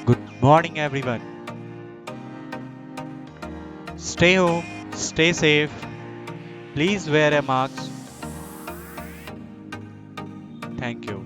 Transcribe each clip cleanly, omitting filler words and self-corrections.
Good morning, everyone. Stay home, stay safe. Please wear a mask. Thank you.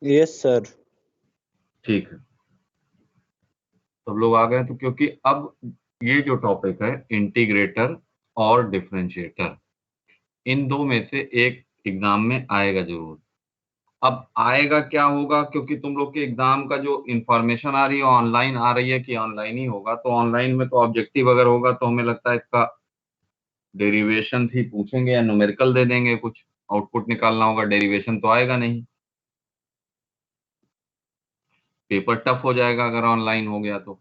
Yes sir. ठीक है, सब लोग आ गए तो क्योंकि अब ये जो टॉपिक है इंटीग्रेटर और डिफरेंशिएटर, इन दो में से एक एग्जाम में आएगा जरूर। अब आएगा क्या होगा, क्योंकि तुम लोग के एग्जाम का जो इंफॉर्मेशन आ रही है ऑनलाइन आ रही है कि ऑनलाइन ही होगा, तो ऑनलाइन में तो ऑब्जेक्टिव अगर होगा तो हमें लगता है इसका डेरिवेशन ही पूछेंगे या न्यूमेरिकल दे देंगे, कुछ आउटपुट निकालना होगा, डेरिवेशन तो आएगा नहीं। पेपर टफ हो जाएगा अगर ऑनलाइन हो गया तो।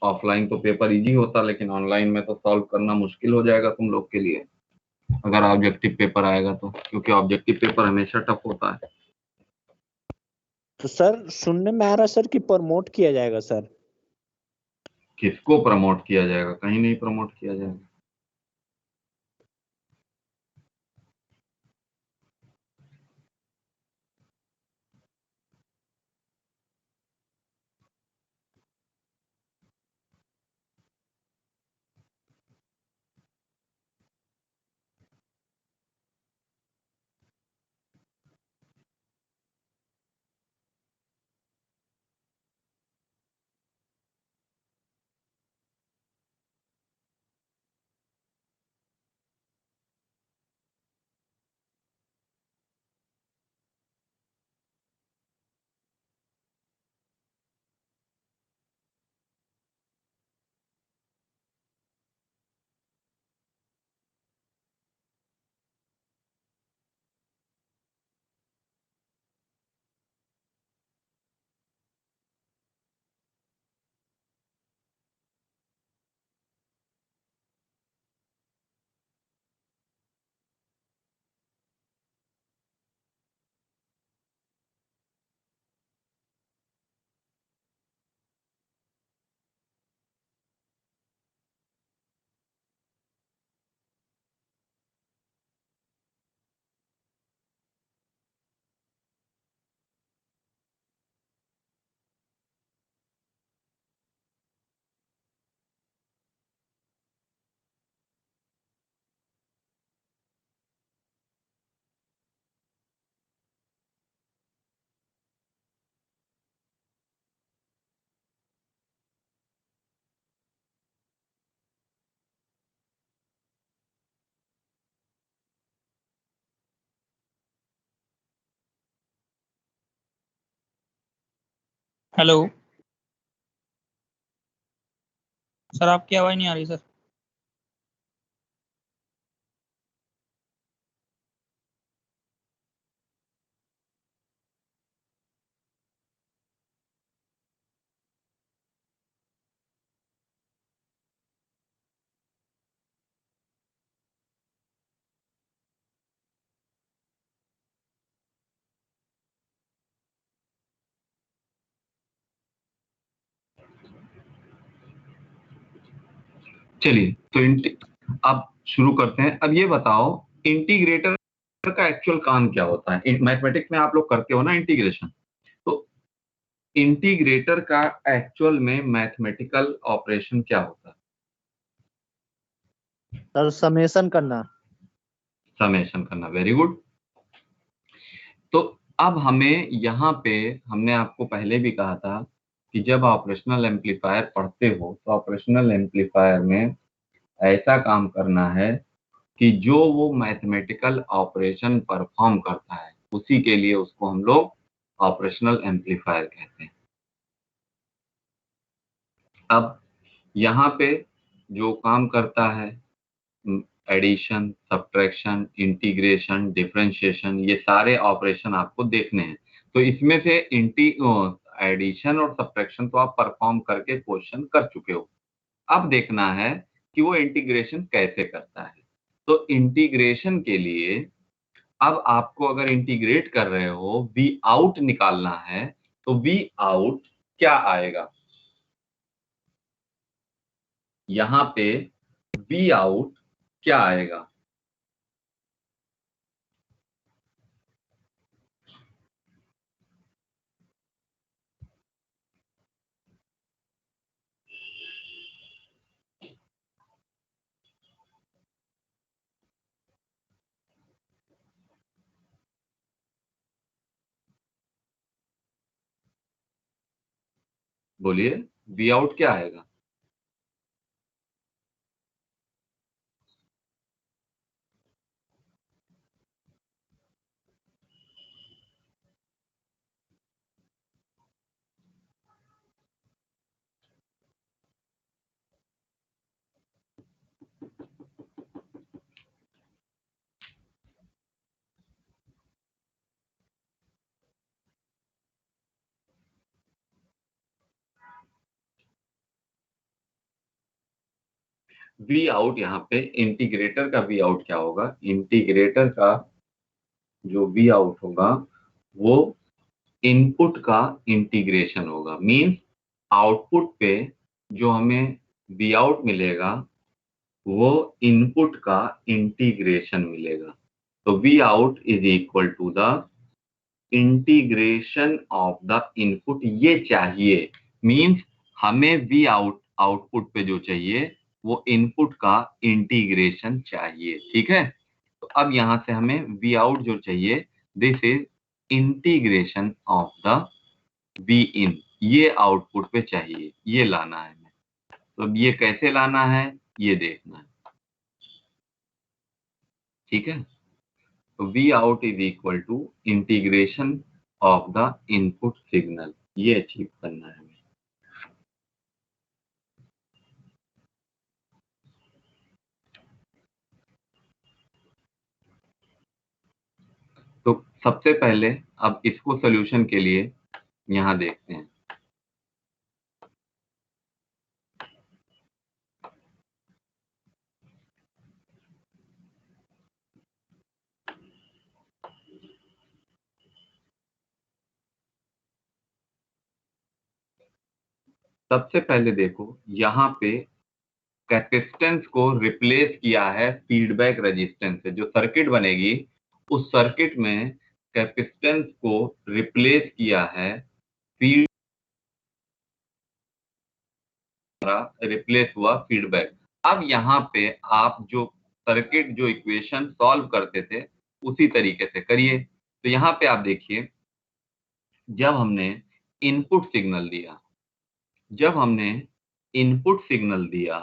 ऑफलाइन तो पेपर इजी होता, लेकिन ऑनलाइन में तो सॉल्व करना मुश्किल हो जाएगा तुम लोग के लिए अगर ऑब्जेक्टिव पेपर आएगा तो, क्योंकि ऑब्जेक्टिव पेपर हमेशा टफ होता है। तो सर सुनने में आ रहा सर कि प्रमोट किया जाएगा सर। किसको प्रमोट किया जाएगा? कहीं नहीं प्रमोट किया जाएगा। हेलो। सर आपकी आवाज नहीं आ रही सर। चलिए तो अब शुरू करते हैं। अब ये बताओ इंटीग्रेटर का एक्चुअल काम क्या होता है। मैथमेटिक्स में आप लोग करते हो ना इंटीग्रेशन, तो इंटीग्रेटर का एक्चुअल में मैथमेटिकल ऑपरेशन क्या होता है? सर समेशन करना। समेशन करना। Very good. तो अब हमें यहाँ पे, हमने आपको पहले भी कहा था कि जब ऑपरेशनल एम्पलीफायर पढ़ते हो तो ऑपरेशनल एम्पलीफायर में ऐसा काम करना है कि जो वो मैथमेटिकल ऑपरेशन परफॉर्म करता है उसी के लिए उसको हम लोग ऑपरेशनल एम्पलीफायर कहते हैं। अब यहाँ पे जो काम करता है एडिशन, सब्ट्रैक्शन, इंटीग्रेशन, डिफरेंशिएशन, ये सारे ऑपरेशन आपको देखने हैं। तो इसमें से एडिशन और सब्ट्रैक्शन तो आप परफॉर्म करके क्वेश्चन कर चुके हो। अब देखना है कि वो इंटीग्रेशन कैसे करता है। तो इंटीग्रेशन के लिए अब आपको अगर इंटीग्रेट कर रहे हो, वी आउट निकालना है, तो वी आउट क्या आएगा? यहाँ पे वी आउट क्या आएगा? बोलिए, वी आउट क्या आएगा? वी आउट, यहाँ पे इंटीग्रेटर का वी आउट क्या होगा? इंटीग्रेटर का जो वी आउट होगा वो इनपुट का इंटीग्रेशन होगा। मींस आउटपुट पे जो हमें वी आउट मिलेगा वो इनपुट का इंटीग्रेशन मिलेगा। तो V out is equal to the integration of the input, ये चाहिए। मींस हमें वी आउट, आउटपुट पे जो चाहिए वो इनपुट का इंटीग्रेशन चाहिए। ठीक है, तो अब यहां से हमें वी आउट जो चाहिए, this is integration of the V in, ये आउटपुट पे चाहिए, ये लाना है हमें। तो अब ये कैसे लाना है ये देखना है। ठीक है, तो V out is equal to integration of the input signal, ये अचीव करना है हमें। तो सबसे पहले अब इसको सॉल्यूशन के लिए यहां देखते हैं। सबसे पहले देखो यहाँ पे कैपेसिटेंस को रिप्लेस किया है फीडबैक रेजिस्टेंस से। जो सर्किट बनेगी उस सर्किट में कैपेसिटेंस को रिप्लेस किया है रिप्लेस हुआ फीडबैक। अब यहाँ पे आप जो सर्किट, जो इक्वेशन सॉल्व करते थे उसी तरीके से करिए। तो यहाँ पे आप देखिए, जब हमने इनपुट सिग्नल दिया, जब हमने इनपुट सिग्नल दिया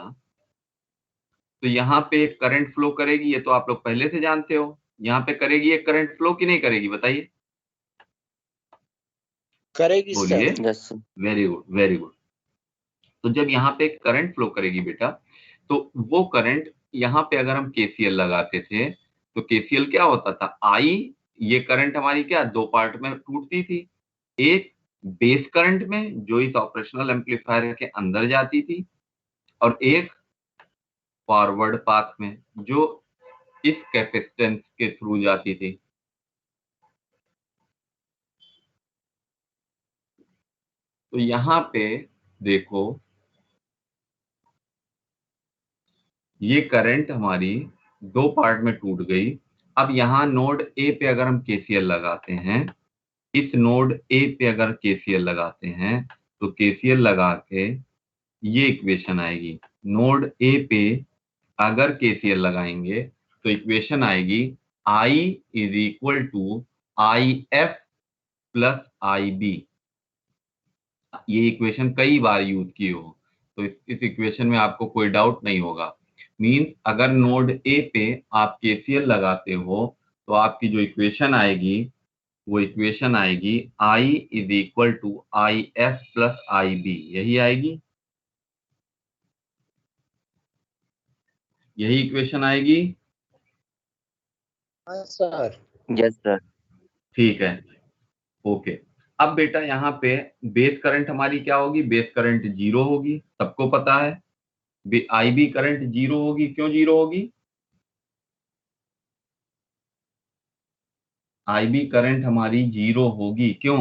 तो यहाँ पे एक करंट फ्लो करेगी, ये तो आप लोग पहले से जानते हो। यहाँ पे करेगी एक करंट फ्लो कि नहीं करेगी, बताइए। करेगी बोलिए। Sir. Very good, very good. तो जब यहाँ पे करंट फ्लो करेगी बेटा, तो वो करंट यहाँ पे अगर हम केसीएल लगाते थे तो केसीएल क्या होता था, आई, ये करंट हमारी क्या दो पार्ट में टूटती थी, एक बेस करंट में जो इस ऑपरेशनल एम्पलीफायर के अंदर जाती थी, और एक फॉरवर्ड पाथ में जो इस कैपेसिटेंस के थ्रू जाती थी। तो यहाँ पे देखो, ये करंट हमारी दो पार्ट में टूट गई। अब यहाँ नोड ए पे अगर हम केसीएल लगाते हैं, इस नोड ए पे अगर केसीएल लगाते हैं तो केसीएल लगा के ये इक्वेशन आएगी। नोड ए पे अगर केसीएल लगाएंगे तो इक्वेशन आएगी I is equal to I F plus I B. ये इक्वेशन कई बार यूज की हो, तो इस इक्वेशन में आपको कोई डाउट नहीं होगा। मीन्स अगर नोड ए पे आप केसीएल लगाते हो तो आपकी जो इक्वेशन आएगी वो इक्वेशन आएगी I is equal to I F plus I B, यही आएगी, यही इक्वेशन आएगी। हाँ सर। Yes sir. ठीक है, ओके। अब बेटा यहाँ पे बेस करंट हमारी क्या होगी, बेस करंट जीरो होगी, सबको पता है। आईबी करंट जीरो होगी, क्यों जीरो होगी, आईबी करंट हमारी जीरो होगी, क्यों,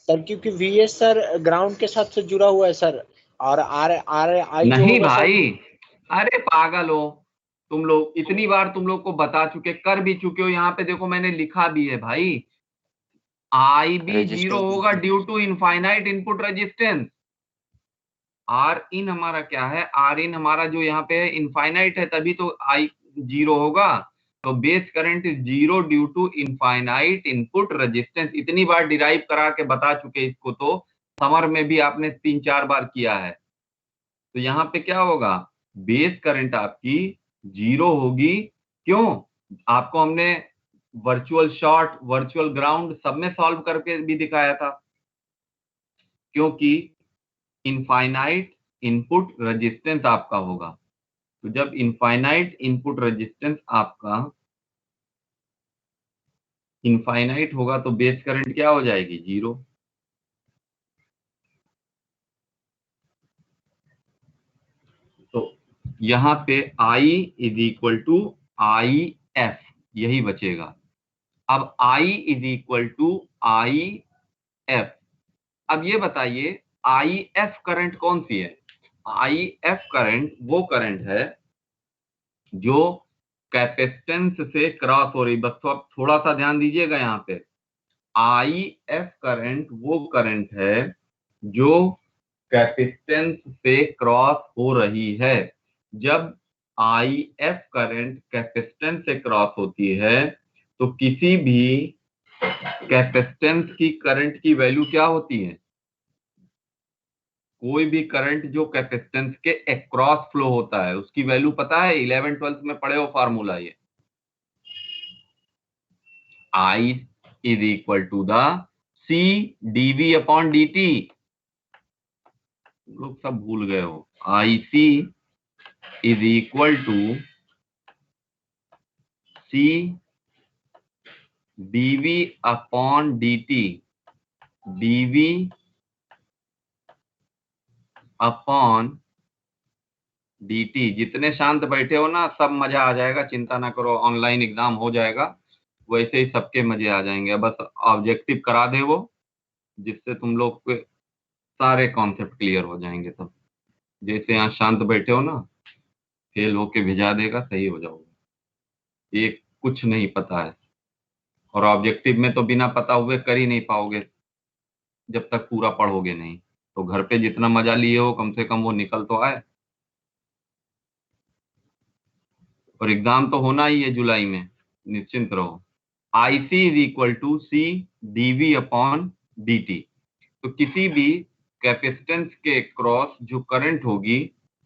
सर क्योंकि वीएस सर ग्राउंड के साथ से जुड़ा हुआ है सर, और आर आर आई जो नहीं होगा भाई, सर। अरे पागल हो तुम लोग, इतनी बार तुम लोग को बता चुके, कर भी चुके हो, यहाँ पे देखो मैंने लिखा भी है भाई, आईबी जीरो होगा due to infinite input resistance. R in हमारा क्या है, आर इन हमारा जो यहाँ पे है इनफाइनाइट है, तभी तो आई जीरो होगा। तो base current is zero due to infinite input resistance. इतनी बार डिराइव करा के बता चुके इसको, तो समर में भी आपने 3-4 बार किया है। तो यहाँ पे क्या होगा, बेस करंट आपकी जीरो होगी, क्यों, आपको हमने वर्चुअल शॉर्ट, वर्चुअल ग्राउंड सब में सॉल्व करके भी दिखाया था, क्योंकि इनफाइनाइट इनपुट रेजिस्टेंस आपका होगा। तो जब इनफाइनाइट इनपुट रेजिस्टेंस आपका इनफाइनाइट होगा तो बेस करंट क्या हो जाएगी, जीरो। तो यहाँ पे I is equal to I F, यही बचेगा। अब I is equal to I F. अब ये बताइए आई एफ करंट कौन सी है, आई एफ करंट वो करंट है जो कैपेसिटेंस से क्रॉस हो रही, बस तो आप थोड़ा सा ध्यान दीजिएगा यहाँ पे, आई एफ करंट वो करंट है जो कैपेसिटेंस से क्रॉस हो रही है। जब आई एफ करंट कैपेसिटेंस से क्रॉस होती है तो किसी भी कैपेसिटेंस की करंट की वैल्यू क्या होती है, कोई भी करंट जो कैपेसिटेंस के अक्रॉस फ्लो होता है उसकी वैल्यू पता है, 11th-12th में पढ़े हो फॉर्मूला ये, I is equal to the C dv upon D t. लोग सब भूल गए हो, I C is equal to C dv upon D t, dv upon dt। जितने शांत बैठे हो ना, सब मजा आ जाएगा, चिंता ना करो, ऑनलाइन एग्जाम हो जाएगा, वैसे ही सबके मजे आ जाएंगे। बस ऑब्जेक्टिव करा दे वो, जिससे तुम लोग के सारे कॉन्सेप्ट क्लियर हो जाएंगे। तब जैसे यहाँ शांत बैठे हो ना, फेल होके भिजा देगा, सही हो जाओगे। ये कुछ नहीं पता है, और ऑब्जेक्टिव में तो बिना पता हुए कर ही नहीं पाओगे जब तक पूरा पढ़ोगे नहीं। तो घर पे जितना मजा लिए हो कम से कम वो निकल तो आए। और एग्जाम तो होना ही है जुलाई में, निश्चिंत रहो। I C is equal to C dv upon D t. तो किसी भी कैपेसिटेंस के क्रॉस जो करंट होगी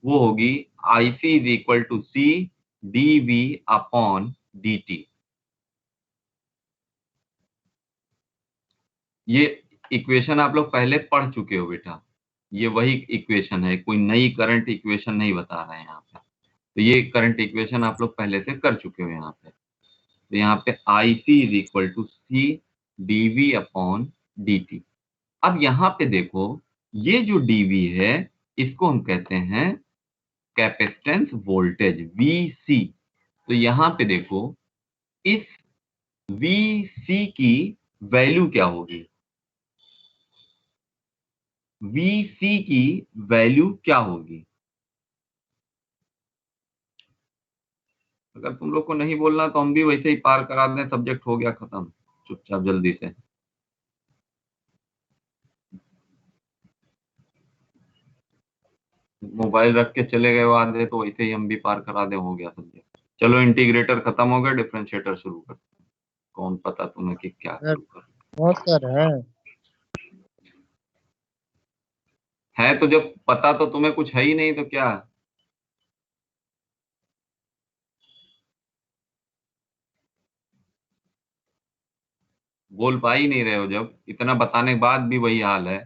वो होगी I C is equal to C dv upon D t. ये इक्वेशन आप लोग पहले पढ़ चुके हो बेटा, ये वही इक्वेशन है, कोई नई करंट इक्वेशन नहीं बता रहे हैं यहाँ पे। तो ये करंट इक्वेशन आप लोग पहले से कर चुके हो यहाँ पे। तो यहाँ पे IC is equal to C dV upon dt। अब यहाँ पे देखो, ये जो dV है इसको हम कहते हैं कैपेसिटेंस वोल्टेज VC। तो यहाँ पे देखो, इस VC की वैल्यू क्या होगी, VC की वैल्यू क्या होगी? अगर तुम लोग को नहीं बोलना तो हम भी वैसे ही पार करा दें, सब्जेक्ट हो गया खत्म, चुपचाप जल्दी से। मोबाइल रख के चले गए आधे तो वैसे ही हम भी पार करा दें, हो गया सब्जेक्ट। चलो इंटीग्रेटर खत्म हो गया, डिफरेंशिएटर शुरू करते हैं। कौन पता तुम्हें कि क्या शुरू कर है, तो जब पता तो तुम्हें कुछ है ही नहीं तो क्या। बोल पा ही नहीं रहे हो, जब इतना बताने के बाद भी वही हाल है।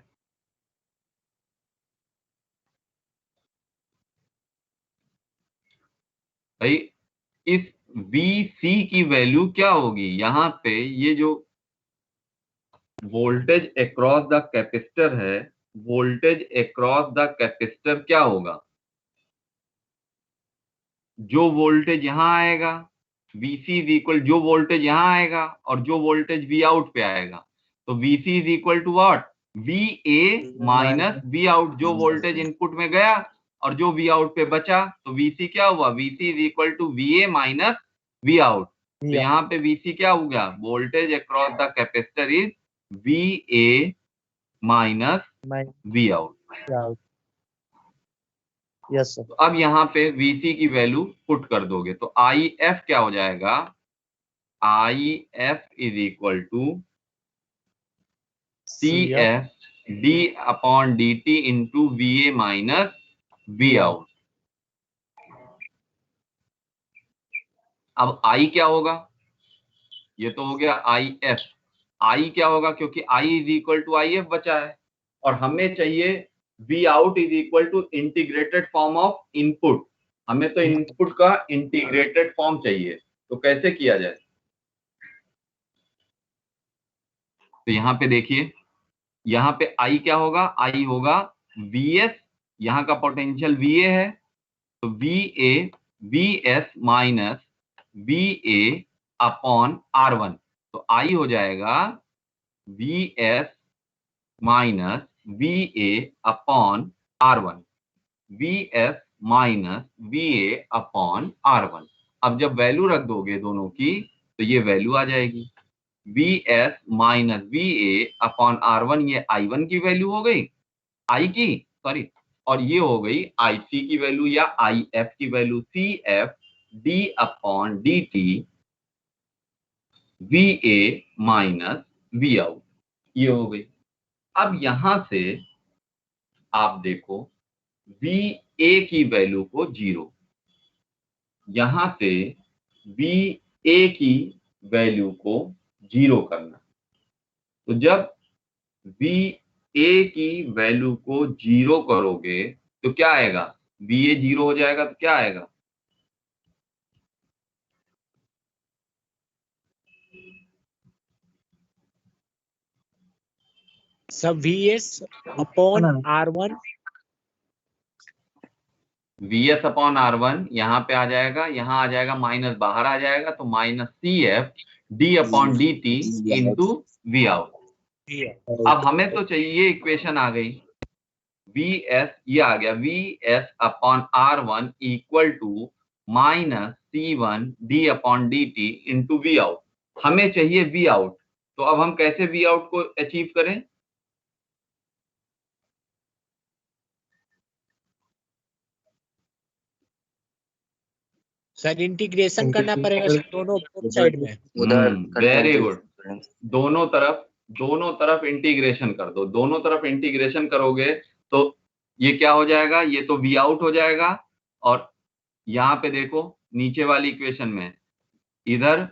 भाई इस VC की वैल्यू क्या होगी? यहाँ पे ये जो वोल्टेज अक्रॉस द कैपेसिटर है, वोल्टेज अक्रॉस द कैपेसिटर क्या होगा? जो वोल्टेज यहाँ आएगा VC इज इक्वल, जो वोल्टेज यहाँ आएगा और जो वोल्टेज V आउट पे आएगा, तो VC is equal to what, VA minus V out. जो वोल्टेज इनपुट में गया और जो V आउट पे बचा, तो VC क्या हुआ, VC is equal to VA minus V out. तो यहाँ पे VC क्या हो गया, voltage across the capacitor is VA minus V out. Yes sir. तो अब यहाँ पे VC की वैल्यू पुट कर दोगे तो IF क्या हो जाएगा, IF is equal to CF D upon DT into VA minus V out. अब I क्या होगा, ये तो हो गया IF। I क्या होगा, क्योंकि I is equal to IF बचा है और हमें चाहिए V out is equal to integrated form of input. हमें तो इनपुट का इंटीग्रेटेड फॉर्म चाहिए, तो कैसे किया जाए? तो यहाँ पे देखिए, यहाँ पे I क्या होगा, I होगा VS, यहाँ का पोटेंशियल VA है, तो VA VS minus VA upon R1। तो I हो जाएगा VS minus VA upon R1, VS minus VA upon R1। अब जब वैल्यू रख दोगे दोनों की तो ये वैल्यू आ जाएगी, VS minus VA upon R1, ये I1 की वैल्यू हो गई, I की सॉरी, और ये हो गई IC की वैल्यू या IF की value, CF D upon DT VA minus V out, ये हो गई। अब यहां से आप देखो VA की वैल्यू को 0, यहां से VA की वैल्यू को 0 करना। तो जब VA की वैल्यू को 0 करोगे तो क्या आएगा, VA 0 हो जाएगा तो क्या आएगा, सब VS upon R1, VS upon R1 यहाँ पे आ जाएगा, यहाँ आ जाएगा माइनस, बाहर आ जाएगा तो minus CF D upon DT into V out. अब हमें तो चाहिए, इक्वेशन आ गई, VS ये आ गया, VS upon R1 equal to minus C1 D upon DT into V out. हमें चाहिए V आउट, तो अब हम कैसे V आउट को अचीव करें? सर इंटीग्रेशन करना पड़ेगा सर दोनों साइड में। वेरी गुड, दोनों तरफ इंटीग्रेशन कर दो। दोनों तरफ इंटीग्रेशन करोगे तो ये क्या हो जाएगा, ये तो V आउट हो जाएगा। और यहाँ पे देखो नीचे वाली इक्वेशन में, इधर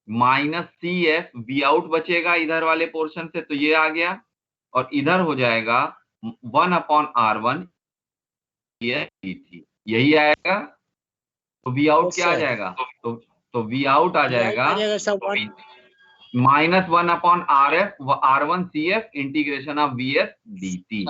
minus C F V out बचेगा इधर वाले पोर्शन से, तो ये आ गया, और इधर हो जाएगा 1/R1 यही आएगा। तो वी आउट क्या आ जाएगा, तो वी आउट आ जाएगा sir -1/RF R1CF integration of VS DT।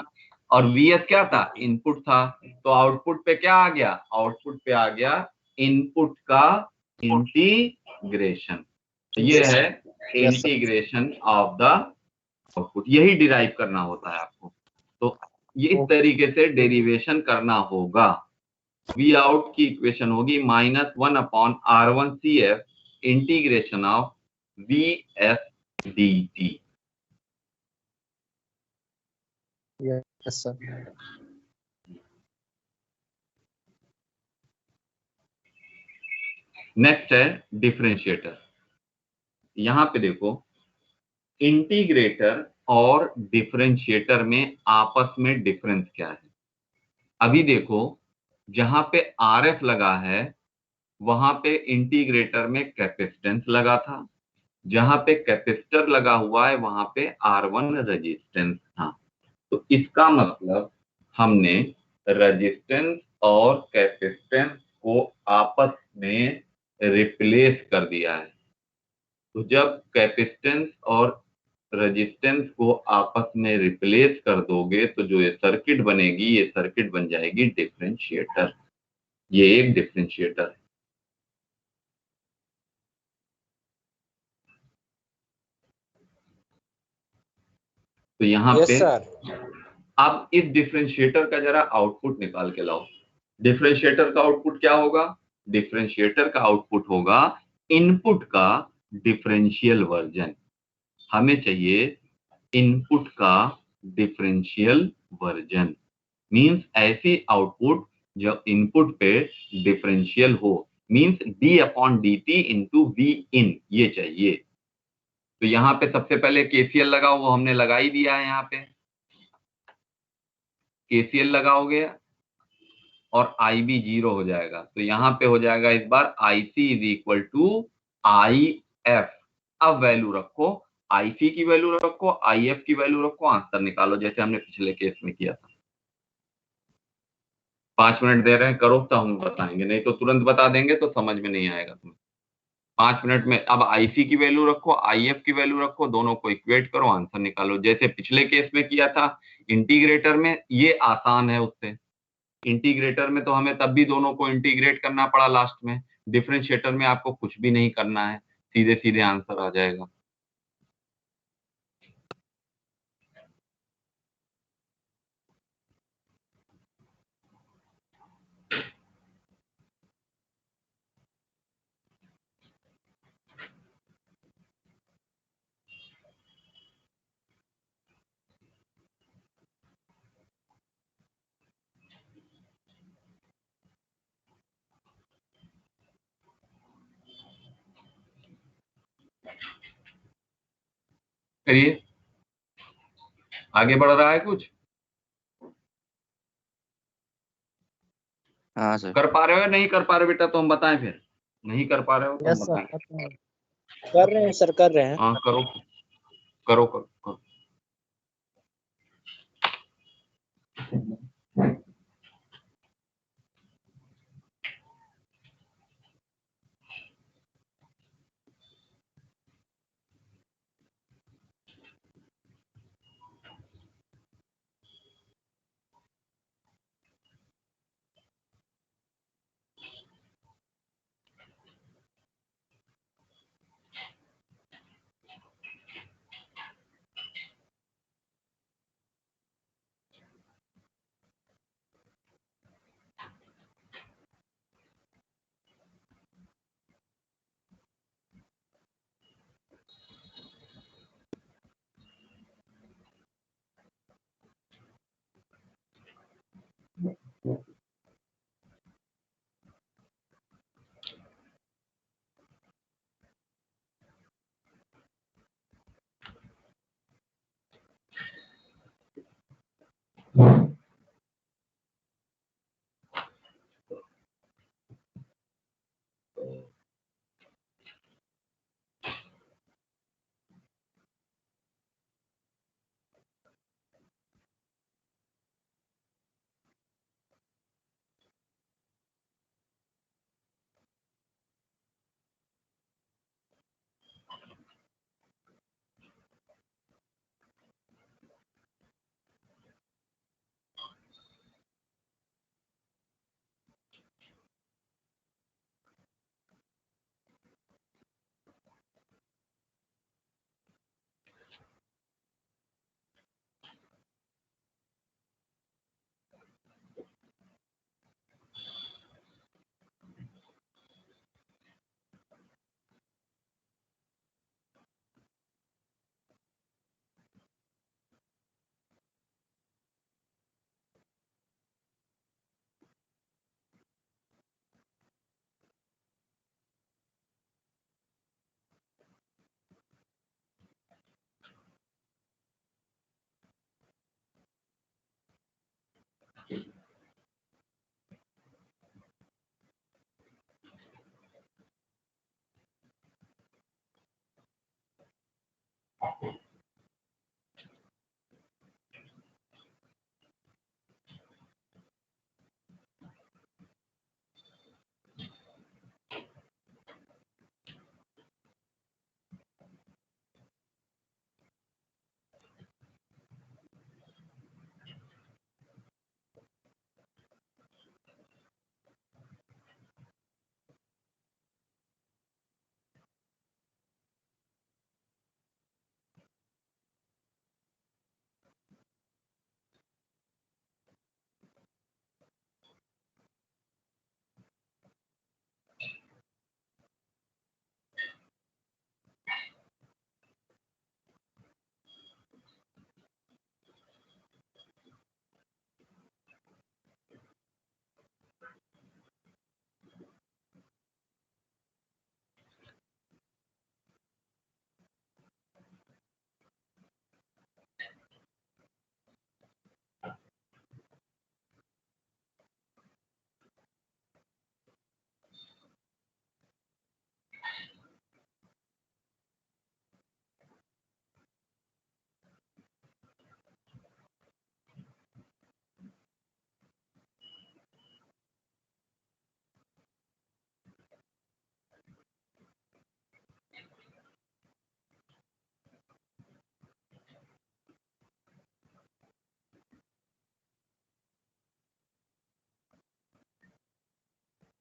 और VS क्या था, इनपुट था, तो आउटपुट पे क्या आ गया, आउटपुट पे आ गया इनपुट का इंटीग्रेशन। तो ये है इंटीग्रेशन ऑफ द आउटपुट, यही डिराइव करना होता है आपको। तो ये इस तरीके से डेरिवेशन करना होगा। वी आउट की इक्वेशन होगी -1/R1CF integration of VS DT। Yes sir. Next है डिफरेंशिएटर। यहां पे देखो, इंटीग्रेटर और डिफरेंशिएटर में आपस में डिफरेंस क्या है। अभी देखो, जहां पे RF लगा है वहां पे इंटीग्रेटर में कैपेसिटेंस लगा था, जहां पे कैपेसिटर लगा हुआ है वहां पे R1 रेजिस्टेंस था। तो इसका मतलब हमने रेजिस्टेंस और कैपेसिटेंस को आपस में रिप्लेस कर दिया है। तो जब कैपेसिटेंस और रेजिस्टेंस को आपस में रिप्लेस कर दोगे तो जो ये सर्किट बनेगी, ये सर्किट बन जाएगी डिफरेंशिएटर। ये एक डिफरेंशिएटर है। तो यहाँ पे अब इस डिफरेंशिएटर का जरा आउटपुट निकाल के लाओ। डिफरेंशिएटर का आउटपुट क्या होगा, डिफरेंशिएटर का आउटपुट होगा इनपुट का डिफरेंशियल वर्जन। हमें चाहिए इनपुट का डिफरेंशियल वर्जन, मींस ऐसी आउटपुट जो इनपुट पे डिफरेंशियल हो, means d/dt into we in, ये चाहिए। तो यहाँ पे सबसे पहले केसीएल लगाओ, वो हमने लगा ही दिया है। यहाँ पे केसीएल लगाओगे और IB 0 हो जाएगा, तो यहाँ पे हो जाएगा इस बार IC is equal to IF। अब वैल्यू रखो, IC की वैल्यू रखो, IF की वैल्यू रखो, आंसर निकालो, जैसे हमने पिछले केस में किया था। 5 मिनट दे रहे हैं, करो तो हम बताएंगे, नहीं तो तुरंत बता देंगे तो समझ में नहीं आएगा तुम्हें। 5 मिनट में अब IC की वैल्यू रखो, IF की वैल्यू रखो, दोनों को इक्वेट करो, आंसर निकालो, जैसे पिछले केस में किया था। इंटीग्रेटर में ये आसान है उससे, इंटीग्रेटर में तो हमें तब भी दोनों को इंटीग्रेट करना पड़ा लास्ट में। डिफरेंशिएटर में आपको कुछ भी नहीं करना है, सीधे सीधे आंसर आ जाएगा। करिए, आगे बढ़ रहा है कुछ? हाँ सर। कर पा रहे हो या नहीं कर पा रहे हो बेटा, तो हम बताएं फिर। नहीं कर पा रहे हो तो हम बताएं। कर रहे हैं सर, कर रहे हैं। हाँ करो करो करो, करो।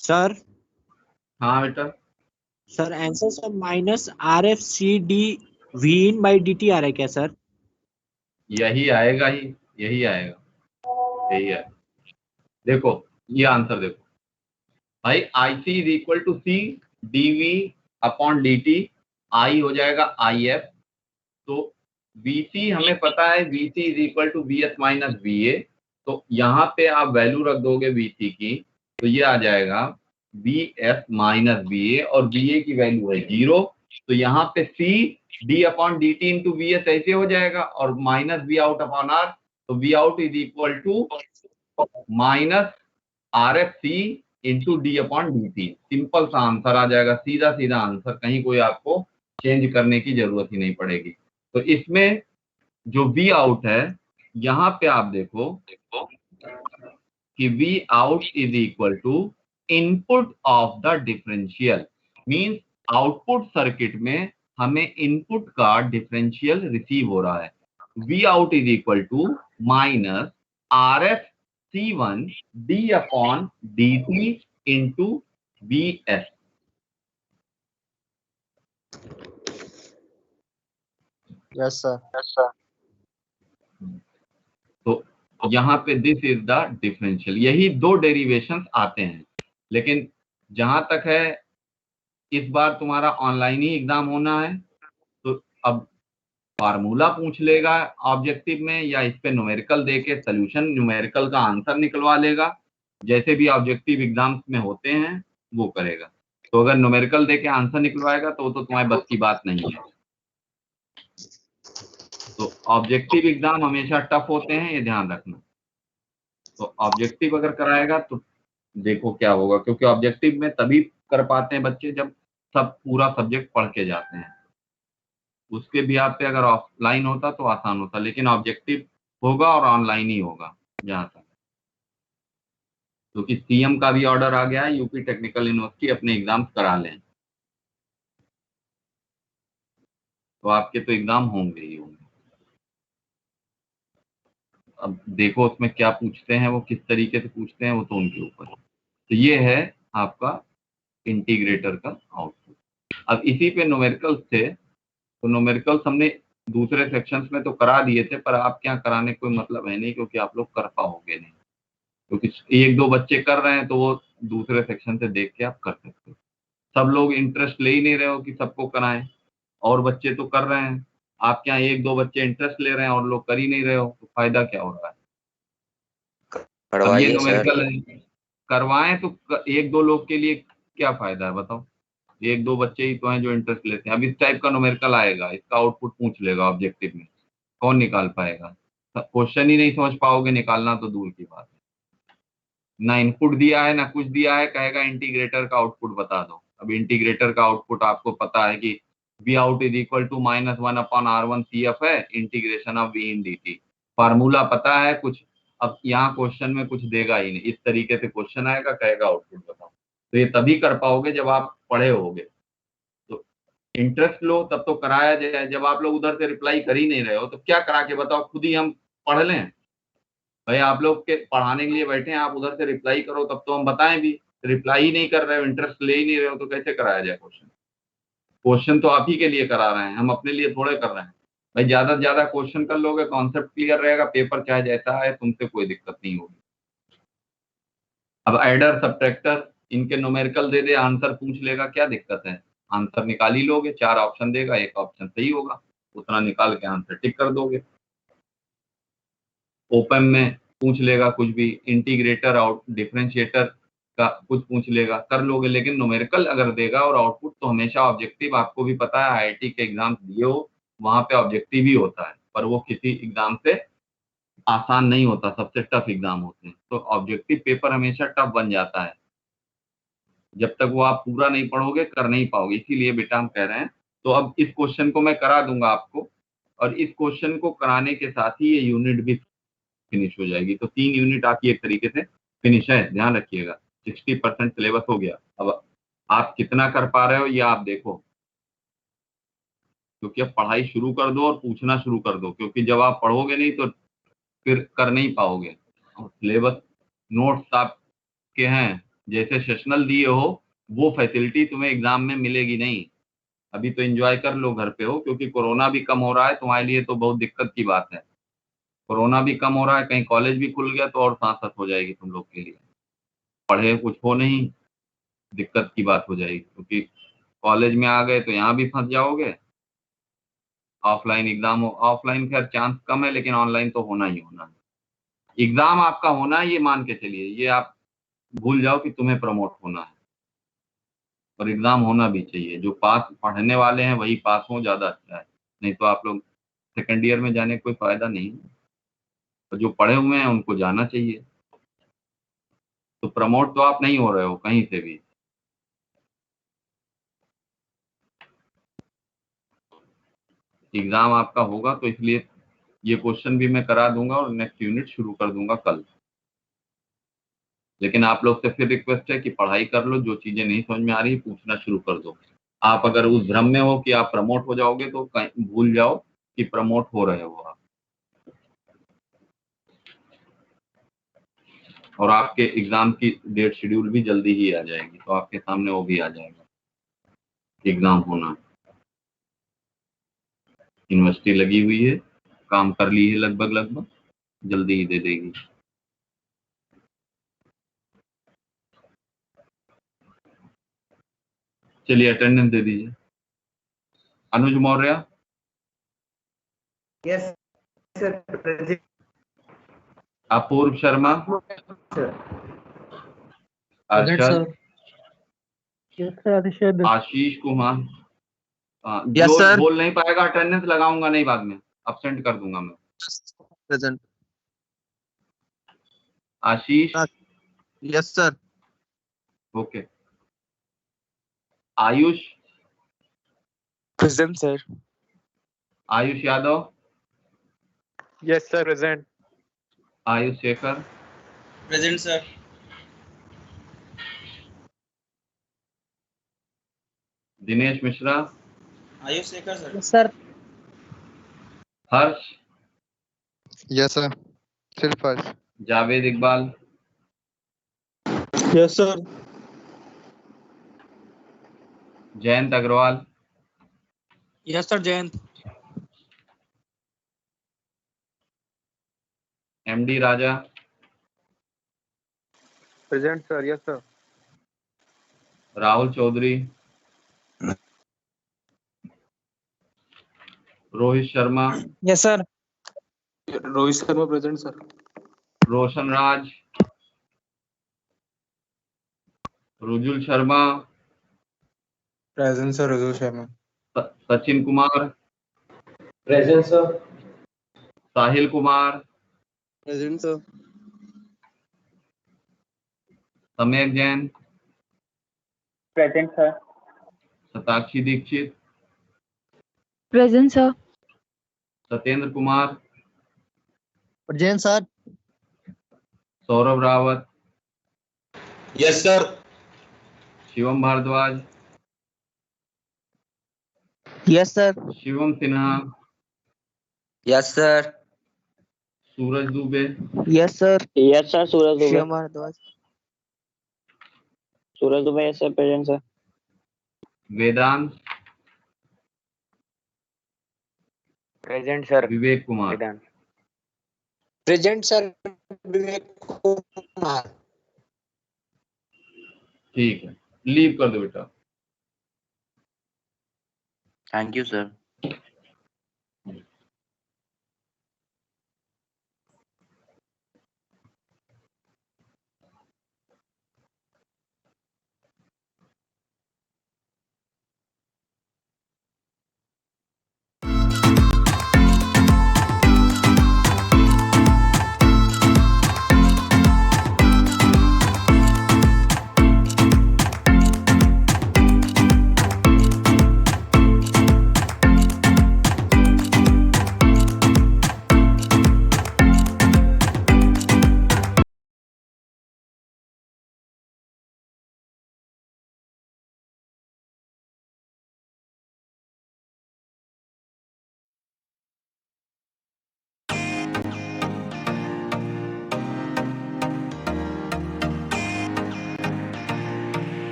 सर हाँ बेटा, sir answer sir minus R F C D V in by D T आ रहा है क्या सर? यही आएगा ही, यही आएगा, यही है। देखो ये आंसर देखो भाई, I C is equal to C D V upon D T, I हो जाएगा आई एफ। तो वी सी हमें पता है, V C is equal to V S minus V A. तो यहाँ पे आप वैल्यू रख दोगे वी सी की, तो ये आ जाएगा वी एस माइनस वी ए, और वी ए की वैल्यू है 0। तो यहाँ पे C D upon D T into V S ऐसे हो जाएगा, और minus V out upon R. तो V out is equal to minus R F C into D upon D T. Simple सा आंसर आ जाएगा, सीधा सीधा आंसर, कहीं कोई आपको चेंज करने की जरूरत ही नहीं पड़ेगी। तो इसमें जो वी आउट है, यहाँ पे आप देखो कि V out is equal to input of the differential, means output circuit में हमें इनपुट का डिफरेंशियल रिसीव हो रहा है। V out is equal to minus R F C one D upon D T into V S. Yes sir. तो यहाँ पे this is the differential, यही दो डेरिवेशंस आते हैं। लेकिन जहां तक है, इस बार तुम्हारा ऑनलाइन ही एग्जाम होना है, तो अब फार्मूला पूछ लेगा ऑब्जेक्टिव में, या इस पे न्यूमेरिकल देके सोल्यूशन न्यूमेरिकल का आंसर निकलवा लेगा, जैसे भी ऑब्जेक्टिव एग्जाम्स में होते हैं वो करेगा। तो अगर न्यूमेरिकल देके आंसर निकलवाएगा तो तुम्हारे बस की बात नहीं है। तो ऑब्जेक्टिव एग्जाम हमेशा टफ होते हैं, ये ध्यान रखना। तो ऑब्जेक्टिव अगर कराएगा तो देखो क्या होगा, क्योंकि ऑब्जेक्टिव में तभी कर पाते हैं बच्चे जब सब पूरा सब्जेक्ट पढ़ के जाते हैं। उसके भी आप पे अगर ऑफलाइन होता तो आसान होता, लेकिन ऑब्जेक्टिव होगा और ऑनलाइन ही होगा जहां तक। क्योंकि सीएम का भी ऑर्डर आ गया है, यूपी टेक्निकल यूनिवर्सिटी अपने एग्जाम्स करा लें, तो आपके तो एग्जाम होंगे ही होंगे। अब देखो उसमें क्या पूछते हैं, वो किस तरीके से पूछते हैं, वो तो उनके ऊपर है। तो ये है आपका इंटीग्रेटर का आउटपुट। अब इसी पे न्यूमेरिकल्स थे, तो न्यूमेरिकल्स हमने दूसरे सेक्शंस में तो करा दिए थे, पर आपके यहाँ कराने कोई मतलब है नहीं, क्योंकि आप लोग कर पाओगे नहीं। क्योंकि एक दो बच्चे कर रहे हैं तो वो दूसरे सेक्शन से देख के आप कर सकते हो। सब लोग इंटरेस्ट ले ही नहीं रहे हो कि सबको कराएं, और बच्चे तो कर रहे हैं। आपके यहाँ एक दो बच्चे इंटरेस्ट ले रहे हैं और लोग कर ही नहीं रहे हो, तो फायदा क्या हो रहा है? अब ये पढ़वाइए सर। न्यूमेरिकल है, करवाएं तो एक दो लोग के लिए क्या फायदा है बताओ? एक दो बच्चे ही तो हैं जो इंटरेस्ट लेते हैं। अब इस टाइप का न्यूमेरिकल आएगा, इसका आउटपुट पूछ लेगा ऑब्जेक्टिव में, कौन निकाल पाएगा? क्वेश्चन ही नहीं समझ पाओगे, निकालना तो दूर की बात है। ना इनपुट दिया है ना कुछ दिया है, कहेगा इंटीग्रेटर का आउटपुट बता दो। अब इंटीग्रेटर का आउटपुट आपको पता है कि V out is equal to minus one upon R one C F है, integration of V in D T. Formula पता है कुछ। अब यहाँ क्वेश्चन में कुछ देगा ही नहीं, इस तरीके से क्वेश्चन आएगा, कहेगा आउटपुट बताओ। तो ये तभी कर पाओगे जब आप पढ़े होगे। तो इंटरेस्ट लो तब तो कराया जाए, जब आप लोग उधर से रिप्लाई कर ही नहीं रहे हो तो क्या करा के बताओ, खुद ही हम पढ़ लें? भाई आप लोग के पढ़ाने के लिए बैठे हैं, आप उधर से रिप्लाई करो तब तो हम बताएं भी। रिप्लाई ही नहीं कर रहे हो, इंटरेस्ट ले ही नहीं रहे हो, तो कैसे कराया जाए क्वेश्चन? क्वेश्चन तो आप ही के लिए करा रहे हैं, हम अपने लिए थोड़े कर रहे हैं। भाई ज्यादा से ज्यादा क्वेश्चन कर लोगे, कॉन्सेप्ट क्लियर रहेगा, पेपर चाहे जैसा है, तुमसे कोई दिक्कत नहीं होगी। अब एडर सब्ट्रैक्टर इनके न्यूमेरिकल दे दे, आंसर पूछ लेगा, क्या दिक्कत है? आंसर निकाल ही लोगे, 4 ऑप्शन देगा, एक ऑप्शन सही होगा, उतना निकाल के आंसर टिक कर दोगे। ओपन में पूछ लेगा कुछ भी, इंटीग्रेटर आउट डिफरेंशिएटर का कुछ पूछ लेगा, कर लोगे। लेकिन न्यूमेरिकल अगर देगा और आउटपुट, तो हमेशा ऑब्जेक्टिव, आपको भी पता है आईआईटी के एग्जाम दिए हो, वहां पे ऑब्जेक्टिव ही होता है, पर वो किसी एग्जाम से आसान नहीं होता, सबसे टफ एग्जाम होते हैं। तो ऑब्जेक्टिव पेपर हमेशा टफ बन जाता है, जब तक वो आप पूरा नहीं पढ़ोगे कर नहीं पाओगे। इसीलिए बेटा हम कह रहे हैं। तो अब इस क्वेश्चन को मैं करा दूंगा आपको, और इस क्वेश्चन को कराने के साथ ही ये यूनिट भी फिनिश हो जाएगी। तो 3 यूनिट आपकी एक तरीके से फिनिश है, ध्यान रखिएगा। 60% सिलेबस हो गया। अब आप कितना कर पा रहे हो ये आप देखो, क्योंकि अब पढ़ाई शुरू कर दो और पूछना शुरू कर दो, क्योंकि जब आप पढ़ोगे नहीं तो फिर कर नहीं पाओगे। सिलेबस नोट्स आपके हैं, जैसे सेशनल दिए हो वो फैसिलिटी तुम्हें एग्जाम में मिलेगी नहीं। अभी तो एंजॉय कर लो, घर पे हो, क्योंकि कोरोना भी कम हो रहा है, तुम्हारे लिए तो बहुत दिक्कत की बात है। कोरोना भी कम हो रहा है, कहीं कॉलेज भी खुल गया तो और सांसत हो जाएगी तुम लोग के लिए। पढ़े कुछ हो नहीं, दिक्कत की बात हो जाएगी, क्योंकि कॉलेज में आ गए तो यहाँ भी फंस जाओगे। ऑफलाइन एग्जाम हो, ऑफलाइन खैर चांस कम है, लेकिन ऑनलाइन तो होना ही होना है। एग्जाम आपका होना है, ये मान के चलिए, ये आप भूल जाओ कि तुम्हें प्रमोट होना है, और एग्जाम होना भी चाहिए। जो पास पढ़ने वाले हैं वही पास हो, ज्यादा अच्छा है, नहीं तो आप लोग सेकेंड ईयर में जाने का कोई फायदा नहीं है। और जो पढ़े हुए हैं उनको जाना चाहिए। तो प्रमोट तो आप नहीं हो रहे हो कहीं से भी। एग्जाम आपका होगा, तो इसलिए ये क्वेश्चन भी मैं करा दूंगा और नेक्स्ट यूनिट शुरू कर दूंगा कल। लेकिन आप लोग से फिर रिक्वेस्ट है कि पढ़ाई कर लो, जो चीजें नहीं समझ में आ रही पूछना शुरू कर दो। आप अगर उस भ्रम में हो कि आप प्रमोट हो जाओगे तो भूल जाओ कि प्रमोट हो रहे हो आप। और आपके एग्जाम की डेट शेड्यूल भी जल्दी ही आ जाएगी, तो आपके सामने वो भी आ जाएगा, एग्जाम होना। यूनिवर्सिटी लगी हुई है, काम कर ली है लगभग, जल्दी ही दे देगी। चलिए अटेंडेंस दे दीजिए। Anuj Maurya. Yes sir present. Apoorv Sharma. Arshad. Ashish Kumar. Yes जो सर। बोल नहीं पाएगा अटेंडेंस लगाऊंगा नहीं, बाद में अब्सेंट कर दूंगा मैं। Present. Ashish. Yes sir. Okay. Ayush. Present sir. Ayush Yadav. Yes sir present. Ayush Shekhar. Present sir. Dinesh Mishra. Ayush Shekhar sir. Sir Harsh. Yes sir. सिर्फ Harsh. Javed Iqbal. Yes sir. Jayant Agrawal. Yes sir Jayant. MD Raja. Present sir. Yes sir. Rahul Chaudhary. Rohit Sharma. Yes sir. Rohit Sharma present sir. Roshan Raj. Rujul Sharma. Present sir Rujul Sharma. Sachin Kumar. Present sir. Sahil Kumar. Present sir. Samer Jain. Present sir. Shatakshi Dixit. Present sir. Satyendra Kumar. Present sir. Saurabh Rawat. Yes sir. Shivam Bhardwaj. Yes sir. Shivam Sinha. Yes sir. Suraj Dubey. Yes sir. Yes sir Suraj Dubey. Shivam Bhardwaj. Suraj Dubey yes sir present sir. Vedant. Present sir. Vivek Kumar. Present sir Vivek Kumar. ठीक है, leave कर दो बेटा। Thank you sir.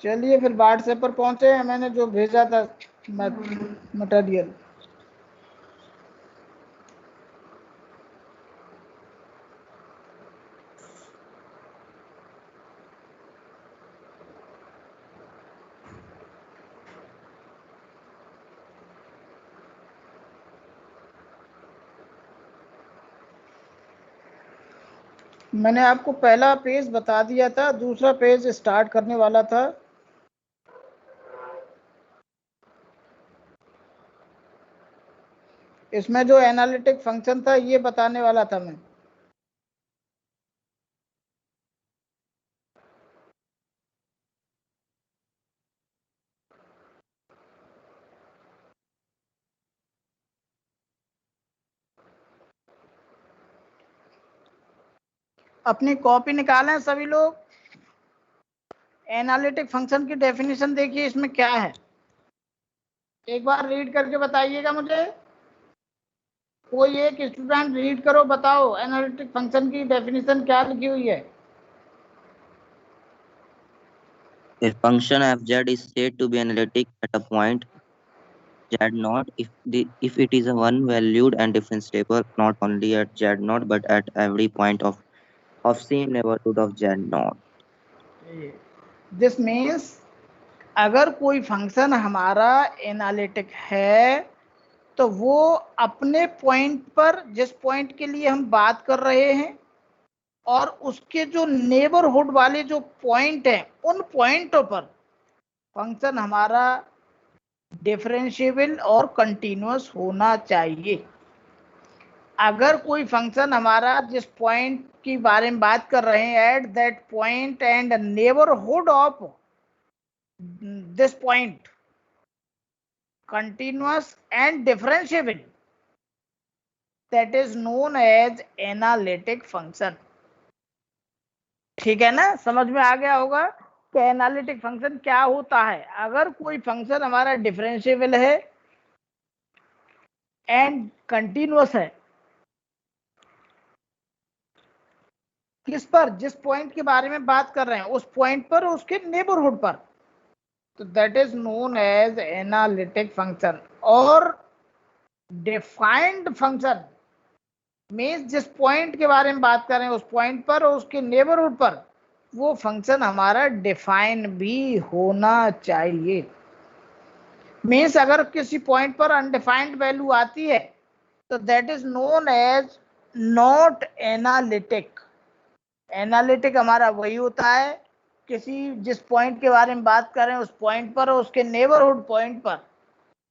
चलिए फिर WhatsApp पर पहुंचे हैं, मैंने जो भेजा था मटेरियल। मैंने आपको पहला पेज बता दिया था, दूसरा पेज स्टार्ट करने वाला था। इसमें जो एनालिटिक फंक्शन था ये बताने वाला था मैं। अपनी कॉपी निकालें सभी लोग। एनालिटिक फंक्शन की डेफिनेशन देखिए इसमें क्या है, एक बार रीड करके बताइएगा मुझे। कोई एक स्टूडेंट रीड करो, बताओ एनालिटिक फंक्शन की डेफिनेशन क्या लिखी हुई है। A function fz is said to be analytic at a point z0 if it is a one-valued and differentiable not only at z0 but at every point of same neighborhood of z0. This means अगर कोई function हमारा analytic है तो वो अपने point पर, जिस point के लिए हम बात कर रहे हैं, और उसके जो नेबरहुड वाले जो पॉइंट हैं उन पॉइंटों पर फंक्शन हमारा डिफरेंशिएबल और कंटीन्यूअस होना चाहिए। अगर कोई फंक्शन हमारा जिस पॉइंट की बारे में बात कर रहे हैं, at that point and neighbourhood of this point continuous and differentiable, that is known as analytic function. ठीक है ना, समझ में आ गया होगा कि एनालिटिक फंक्शन क्या होता है। अगर कोई फंक्शन हमारा डिफरेंशिएबल है एंड कंटीन्यूअस है, किस पर, जिस पॉइंट के बारे में बात कर रहे हैं उस पॉइंट पर, उसके नेबरहुड पर, तो that is known as analytic function. और डिफाइंड फंक्शन मीन्स जिस पॉइंट के बारे में बात कर रहे हैं उस पॉइंट पर और उसके नेबरहुड पर वो फंक्शन हमारा डिफाइन भी होना चाहिए। मीन्स अगर किसी पॉइंट पर अनडिफाइंड वैल्यू आती है तो that is known as not analytic. Analytic हमारा वही होता है किसी जिस पॉइंट के बारे में बात कर रहे हैं उस पॉइंट पर और उसके नेबरहुड पॉइंट पर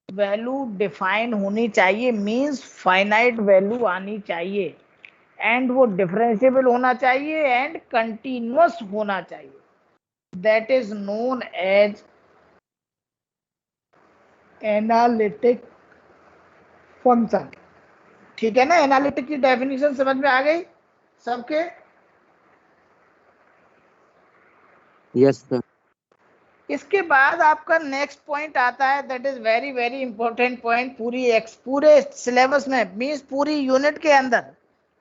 वैल्यू डिफाइन होनी चाहिए, मींस फाइनाइट वैल्यू आनी चाहिए, एंड वो डिफरेंशिएबल होना चाहिए एंड कंटीन्यूअस होना चाहिए। That is known as analytic function. ठीक है ना, एनालिटिक की डेफिनेशन समझ में आ गई सबके? Yes, sir. इसके बाद आपका नेक्स्ट पॉइंट आता है, that is very very important point पूरे सिलेबस में, मींस पूरी यूनिट के अंदर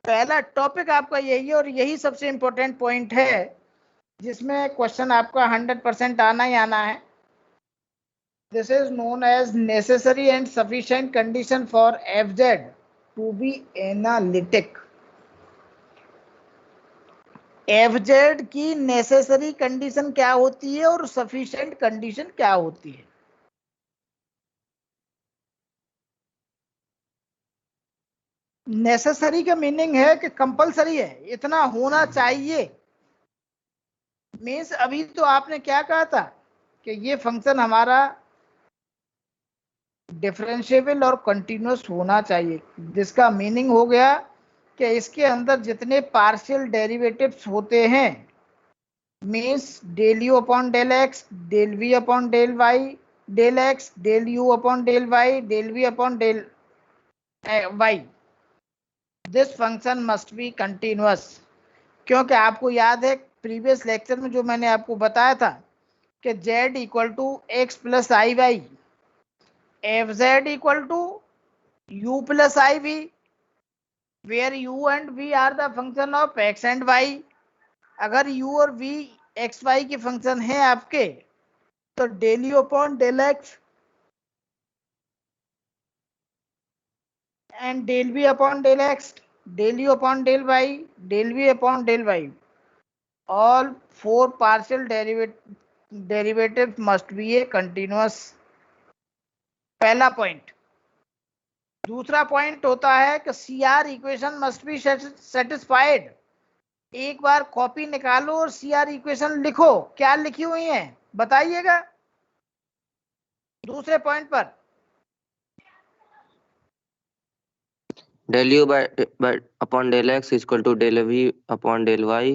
पहला टॉपिक आपका यही है और यही सबसे इंपॉर्टेंट पॉइंट है जिसमें क्वेश्चन आपका 100% आना ही आना है। This is known as necessary and sufficient condition for F Z to be analytic. F Z की नेसेसरी कंडीशन क्या होती है और सफिशिएंट कंडीशन क्या होती है? नेसेसरी का मीनिंग है कि कंपलसरी है, इतना होना चाहिए। मीन्स अभी तो आपने क्या कहा था कि ये फंक्शन हमारा डिफरेंशिएबल और कंटीन्यूअस होना चाहिए, जिसका मीनिंग हो गया कि इसके अंदर जितने पार्शियल डेरिवेटिव्स होते हैं, means del you upon del X, del we upon del Y, del X, del you upon del Y, del we upon del Y, this function must be continuous. क्योंकि आपको याद है प्रीवियस लेक्चर में जो मैंने आपको बताया था कि z equal to X plus I Y, F Z equal to U plus I V, where u and v are the function of x and y। अगर u और v x y के फंक्शन हैं आपके, तो del you upon del X and del v upon del x, del u upon del y, del v upon del y. All four partial derivatives must be a continuous. पहला point. दूसरा point होता है कि CR equation must be satisfied. एक बार copy निकालो और CR equation लिखो, क्या लिखी हुई है बताइएगा दूसरे पॉइंट पर। Del u by upon del x is equal to del v upon del y.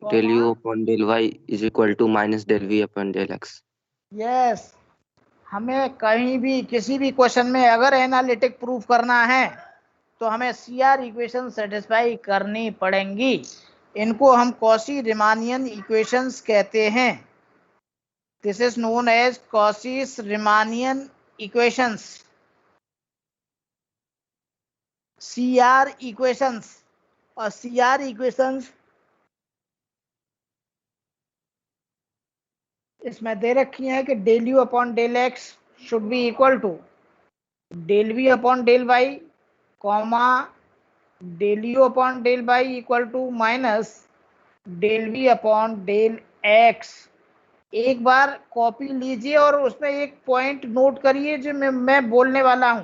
Del u upon del y is equal to minus del v upon del x. Yes, हमें कहीं भी किसी भी क्वेश्चन में अगर analytic proof करना है तो हमें CR इक्वेशन सेटिस्फाई करनी पड़ेंगी। इनको हम कॉशी रिमानियन इक्वेशंस कहते हैं। This is known as Cauchy's Riemannian equations, CR equations. और CR इक्वेशंस इसमें दे रखी है कि del you upon del x should be equal to del we upon del y, comma del you upon del y equal to minus del we upon del x. एक बार copy लीजिए और उसमें एक पॉइंट नोट करिए जो मैं बोलने वाला हूं।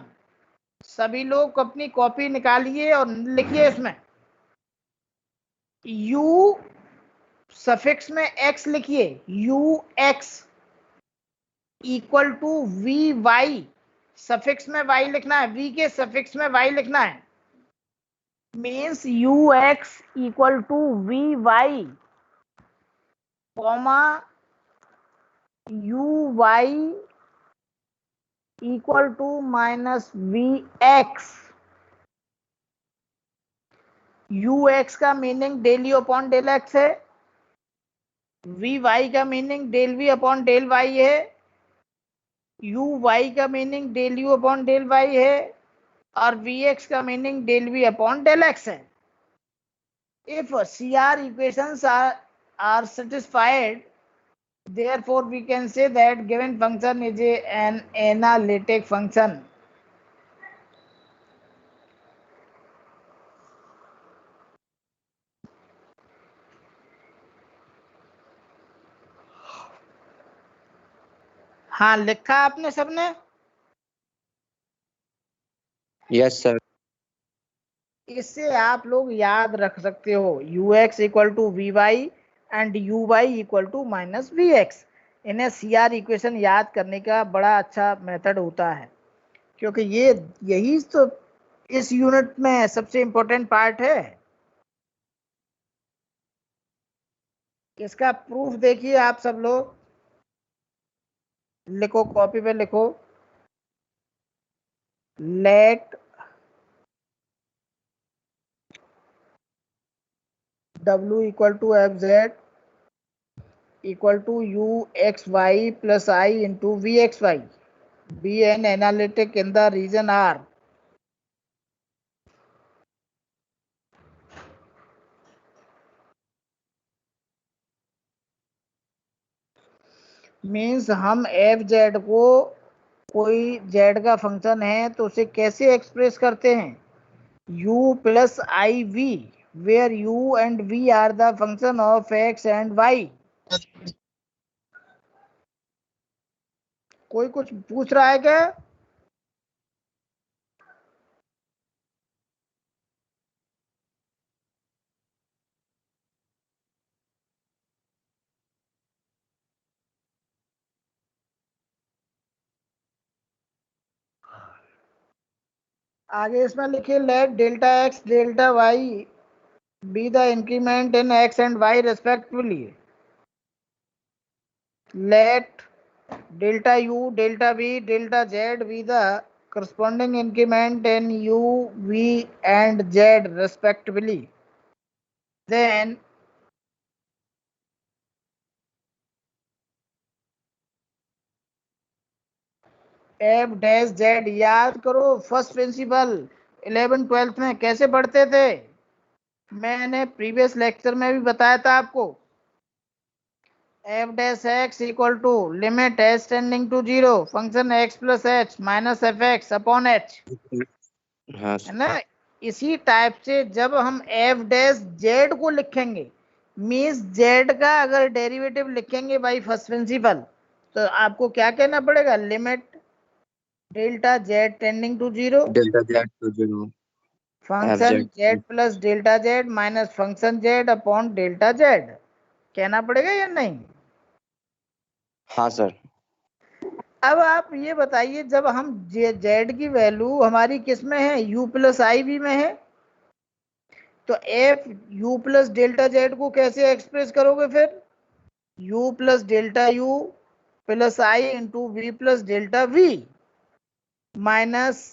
सभी लोग अपनी कॉपी निकालिए और लिखिए इसमें u सफिक्स में x लिखिए, ux equal to V Y, suffix में y लिखना है, v के सफिक्स में y लिखना है। Means ux equal to V Y, comma uy equal to minus V X. ux का meaning del you upon del x है, वी वाई का meaning del we upon del y है, U Y का meaning del you upon del y है, और V X का meaning del we upon del x है। If CR equations are satisfied, therefore we can say that given function is an analytic function. हाँ, लिखा आपने सबने? Yes, sir. इससे आप लोग याद रख सकते हो ux equal to V Y and U Y equal to minus V X. इन्हें CR इक्वेशन याद करने का बड़ा अच्छा मेथड होता है, क्योंकि यही तो इस यूनिट में सबसे इम्पोर्टेंट पार्ट है। इसका प्रूफ देखिए आप सब लोग, लिखो कॉपी पे लिखो, let W equal to F Z equal to U X Y plus I into V X Y be an analytic in the region R. Means हम एफ जेड को, कोई जेड का फंक्शन है तो उसे कैसे एक्सप्रेस करते हैं, u plus I V, where u and v are the function of x and y। कोई कुछ पूछ रहा है क्या? आगे इसमें लिखिए let delta X delta Y be the increment in X and Y respectively. Let delta U delta V delta Z be the corresponding increment in u, v and z respectively. Then F dash Z, याद करो first principle 11th-12th में कैसे पढ़ते थे, मैंने previous lecture में भी बताया था आपको। F dash X equal to limit H tending to 0 function X plus H minus F X upon H, हाँ है ना। इसी टाइप से जब हम एफ डैश जेड को लिखेंगे, मीन्स जेड का अगर डेरिवेटिव लिखेंगे बाई फर्स्ट प्रिंसिपल, तो आपको क्या कहना पड़ेगा, limit delta Z tending to 0 delta Z to 0 F function Z. Z plus delta Z minus function Z upon delta Z, कहना पड़ेगा या नहीं। हाँ सर। अब आप ये बताइए, जब हम जेड की वैल्यू हमारी किस में है, यू प्लस आई वी में है, तो F U plus delta Z को कैसे एक्सप्रेस करोगे फिर, U plus delta U plus I into V plus delta V minus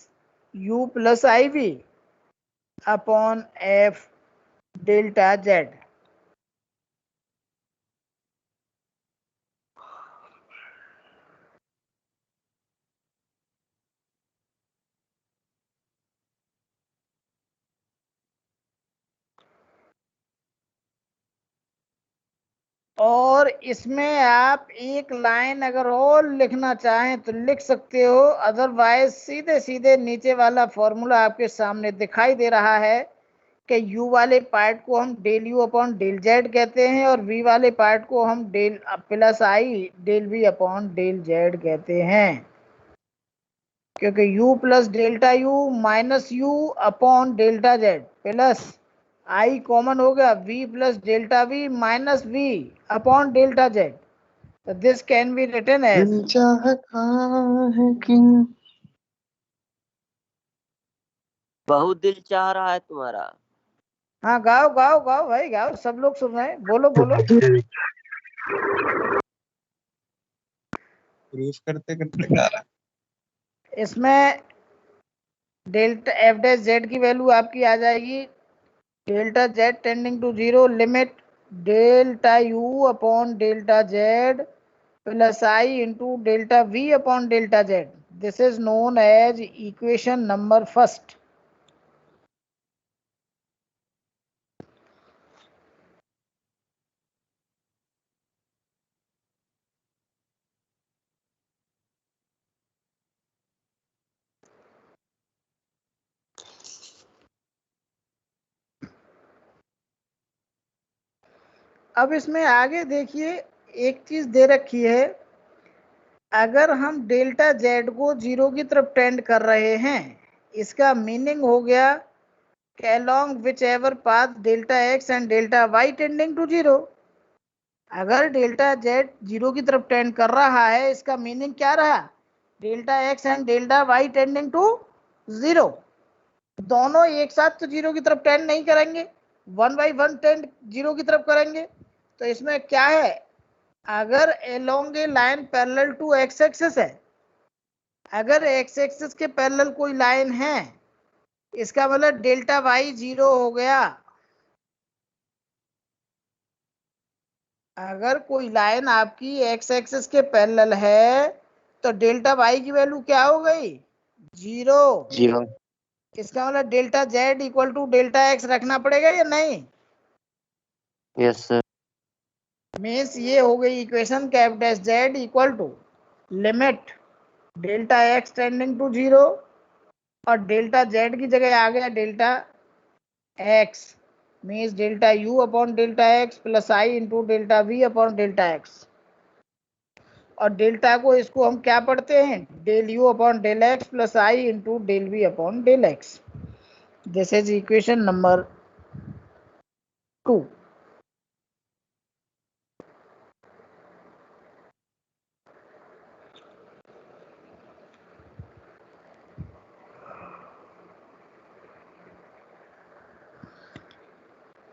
U plus I V upon F delta Z. और इसमें आप एक लाइन अगर और लिखना चाहें तो लिख सकते हो, अदरवाइज सीधे सीधे नीचे वाला फॉर्मूला आपके सामने दिखाई दे रहा है कि u वाले पार्ट को हम del you upon del Z कहते हैं और v वाले पार्ट को हम del plus I del v upon del Z कहते हैं, क्योंकि u plus delta U minus U upon delta Z plus I common हो गया, v plus delta v minus v upon delta Z, तो this can be written as, बहुत दिल चाह रहा है तुम्हारा। हाँ गाओ गाओ गाओ भाई गाओ, सब लोग सुन रहे हैं, बोलो बोलो। प्रूफ करते करते गा रहा। इसमें डेल्टा एफ डैश जेड की वैल्यू आपकी आ जाएगी, delta Z tending to 0 limit delta U upon delta Z plus I into delta V upon delta Z, this is known as equation number first. अब इसमें आगे देखिए, एक चीज दे रखी है, अगर हम डेल्टा जेड को 0 की तरफ टेंड कर रहे हैं, इसका मीनिंग हो गया along whichever path delta x and delta y tending to 0। अगर डेल्टा जेड 0 की तरफ टेंड कर रहा है, इसका मीनिंग क्या रहा, delta X and delta Y tending to 0, दोनों एक साथ तो 0 की तरफ टेंड नहीं करेंगे, 1 बाई 1 टेंड 0 की तरफ करेंगे। तो इसमें क्या है, अगर along a line parallel to X axis है, अगर एक्स एक्सिस के पैरेलल कोई लाइन है, इसका मतलब डेल्टा वाई 0 हो गया। अगर कोई लाइन आपकी एक्स एक्सिस के पैरेलल है तो डेल्टा वाई की वैल्यू क्या हो गई, 0। इसका मतलब delta Z equal to delta X रखना पड़ेगा या नहीं। Yes sir. मीन्स ये हो गई इक्वेशन कैफ dash Z equal to limit delta X tending to 0 और डेल्टा जेड की जगह आ गया delta X, means delta U upon delta X plus I into delta V upon delta X, और डेल्टा को इसको हम क्या पढ़ते हैं, del you upon del X plus I into del we upon del X, this is equation number 2।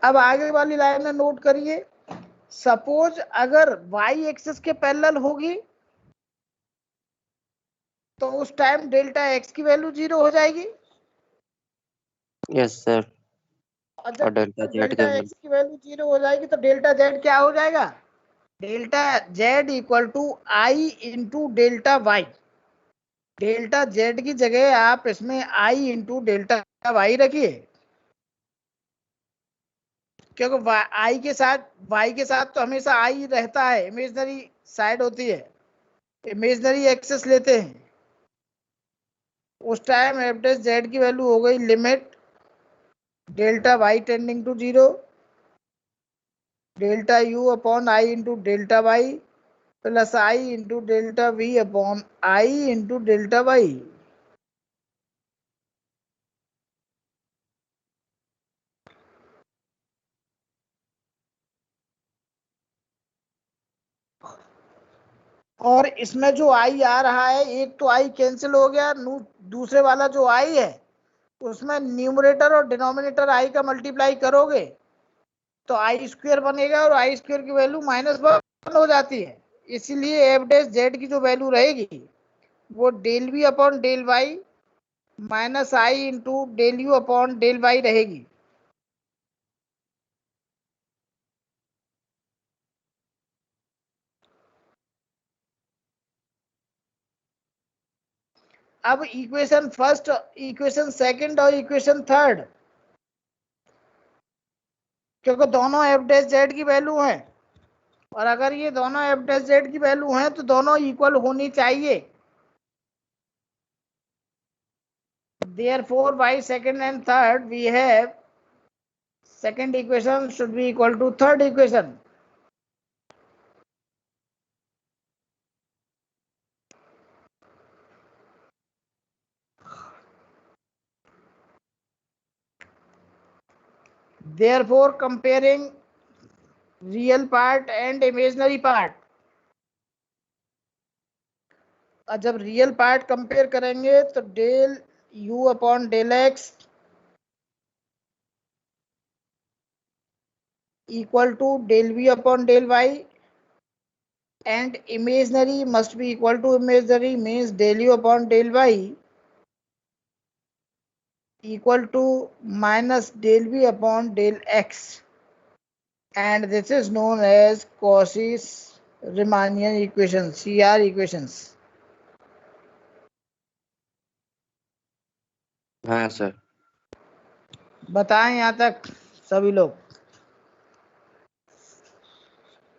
अब आगे वाली लाइन में नोट करिए, सपोज अगर y एक्सिस के पैरेलल होगी तो उस टाइम डेल्टा x की वैल्यू 0 हो जाएगी, यस सर। और और जब डेल्टा जेड डेल्टा का x की वैल्यू 0 हो जाएगी तो डेल्टा z क्या हो जाएगा, delta z equal to I into delta Y. Delta z की जगह आप इसमें i इंटू डेल्टा वाई रखिए, क्योंकि आई के साथ वाई के साथ तो हमेशा आई रहता है, इमेजनरी साइड होती है, इमेजनरी एक्सेस लेते हैं। उस टाइम एफ डैश जेड की वैल्यू हो गई limit delta Y tending to 0 delta U upon I into delta Y plus I into delta V upon I into delta Y. और इसमें जो आई आ रहा है, एक तो आई कैंसिल हो गया, दूसरे वाला जो आई है उसमें न्यूमरेटर और डिनोमिनेटर आई का मल्टीप्लाई करोगे तो आई स्क्वायर बनेगा और आई स्क्वायर की वैल्यू -1 हो जाती है। इसीलिए एफ डैश जेड की जो वैल्यू रहेगी वो del we upon del Y minus I into del you upon del Y रहेगी। अब इक्वेशन फर्स्ट, इक्वेशन सेकंड और इक्वेशन थर्ड, क्योंकि दोनों एफ डैश जेड की वैल्यू है और अगर ये दोनों एफ डैश जेड की वैल्यू है तो दोनों इक्वल होनी चाहिए। Therefore, by second and third, we have second equation should be equal to third equation. Therefore, comparing real part and imaginary part, जब रियल पार्ट कंपेयर करेंगे तो del you upon del X equal to del v upon del y and imaginary must be equal to imaginary, means del u upon del y equal to minus del v upon del x, and this is known as Cauchy-Riemannian equations, CR equations. हाँ sir. बताएं यहाँ तक सभी लोग?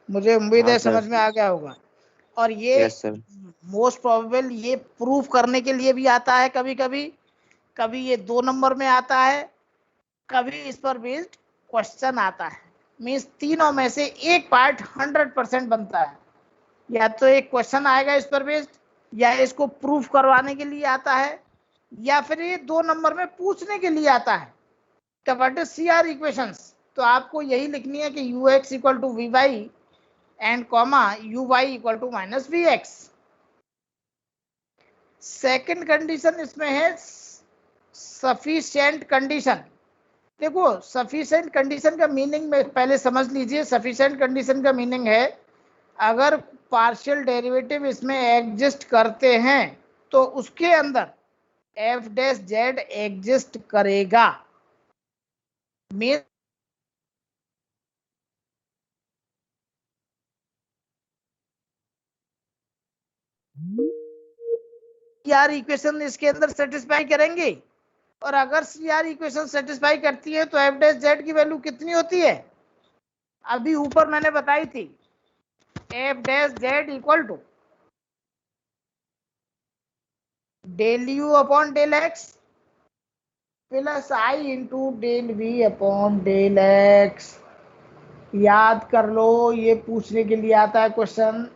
मुझे उम्मीद है समझ में आ गया होगा। और ये यस सर। मोस्ट प्रोबेबल ये प्रूफ करने के लिए भी आता है, कभी कभी कभी ये 2 नंबर में आता है, कभी इस पर बेस्ड क्वेश्चन आता है। मीन्स तीनों में से एक पार्ट 100% बनता है, या तो एक क्वेश्चन आएगा इस पर बेस्ड, या इसको प्रूफ करवाने के लिए आता है, या फिर ये 2 नंबर में पूछने के लिए आता है। तो व्हाट इज सीआर इक्वेशंस? तो आपको यही लिखनी है कि U X equal to V Y and comma U Y equal to minus V X. Second condition इसमें है सफिशिएंट कंडीशन। देखो, सफिशिएंट कंडीशन का मीनिंग में पहले समझ लीजिए। सफिशिएंट कंडीशन का मीनिंग है अगर पार्शियल डेरिवेटिव इसमें एग्जिस्ट करते हैं तो उसके अंदर एफ डैश जेड एग्जिस्ट करेगा। मीन सीआर इक्वेशन इसके अंदर सेटिस्फाई करेंगे, और अगर सीआर इक्वेशन सेटिस्फाई करती है तो एफ डैश जेड की वैल्यू कितनी होती है? अभी ऊपर मैंने बताई थी, F dash Z equal to del you upon del X plus I into del we upon del X. याद कर लो, ये पूछने के लिए आता है क्वेश्चन।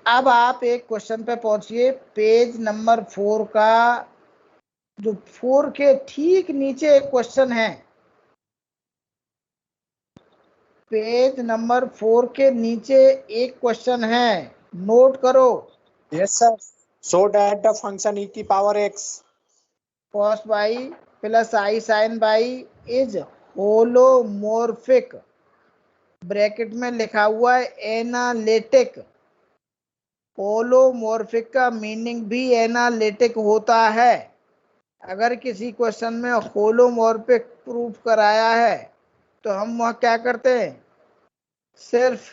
अब आप एक क्वेश्चन पे पहुंचिए, पेज नंबर 4 का, जो 4 के ठीक नीचे एक क्वेश्चन है। पेज नंबर 4 के नीचे एक क्वेश्चन है, नोट करो। Yes, sir. So that the function e की power x cos y plus I sine y is holomorphic, bracket में लिखा हुआ है एनालिटिक होलोमॉर्फिक का मीनिंग भी एनालिटिक होता है। अगर किसी क्वेश्चन में होलोमॉर्फिक प्रूफ कराया है तो हम वहां क्या करते हैं, सिर्फ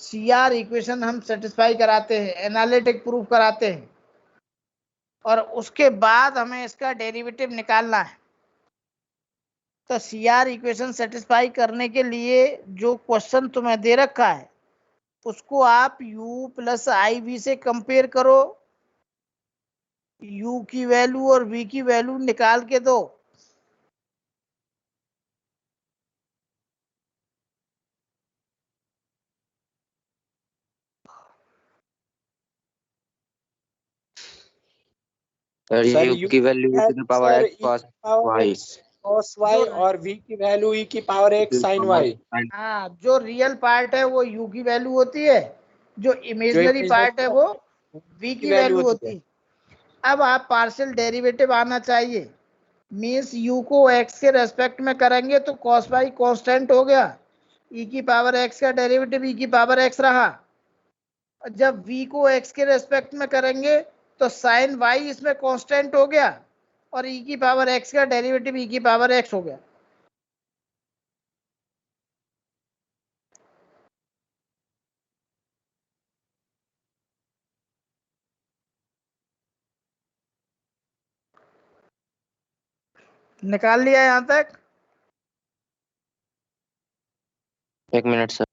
CR इक्वेशन हम सेटिस्फाई कराते हैं, एनालिटिक प्रूफ कराते हैं, और उसके बाद हमें इसका डेरिवेटिव निकालना है। तो CR इक्वेशन सेटिस्फाई करने के लिए जो क्वेश्चन तुम्हें दे रखा है उसको आप u प्लस IV से कंपेयर करो, u की वैल्यू और v की वैल्यू निकाल के दो। सर सर u की value e to the power sir x cos y cos y और v की वैल्यू e की पावर x sin y। हाँ, जो रियल पार्ट है वो u की वैल्यू होती है, जो इमेजिनरी पार्ट है वो v की वैल्यू होती है। अब आप पार्शियल डेरिवेटिव आना चाहिए, मीन्स u को x के रेस्पेक्ट में करेंगे तो cos y कांस्टेंट हो गया, e की पावर x का डेरिवेटिव e की पावर x रहा। जब v को x के रेस्पेक्ट में करेंगे तो sin y इसमें कांस्टेंट हो गया और e की पावर x का डेरिवेटिव e की पावर x हो गया। निकाल लिया यहां तक? 1 मिनट सर।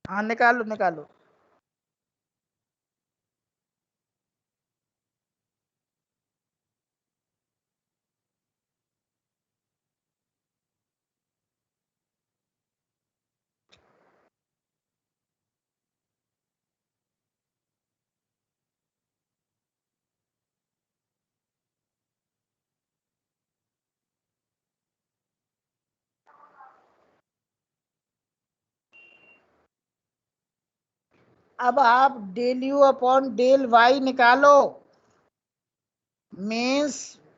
हाँ, निकालो निकालो। अब आप del you upon del Y निकालो, मीन्स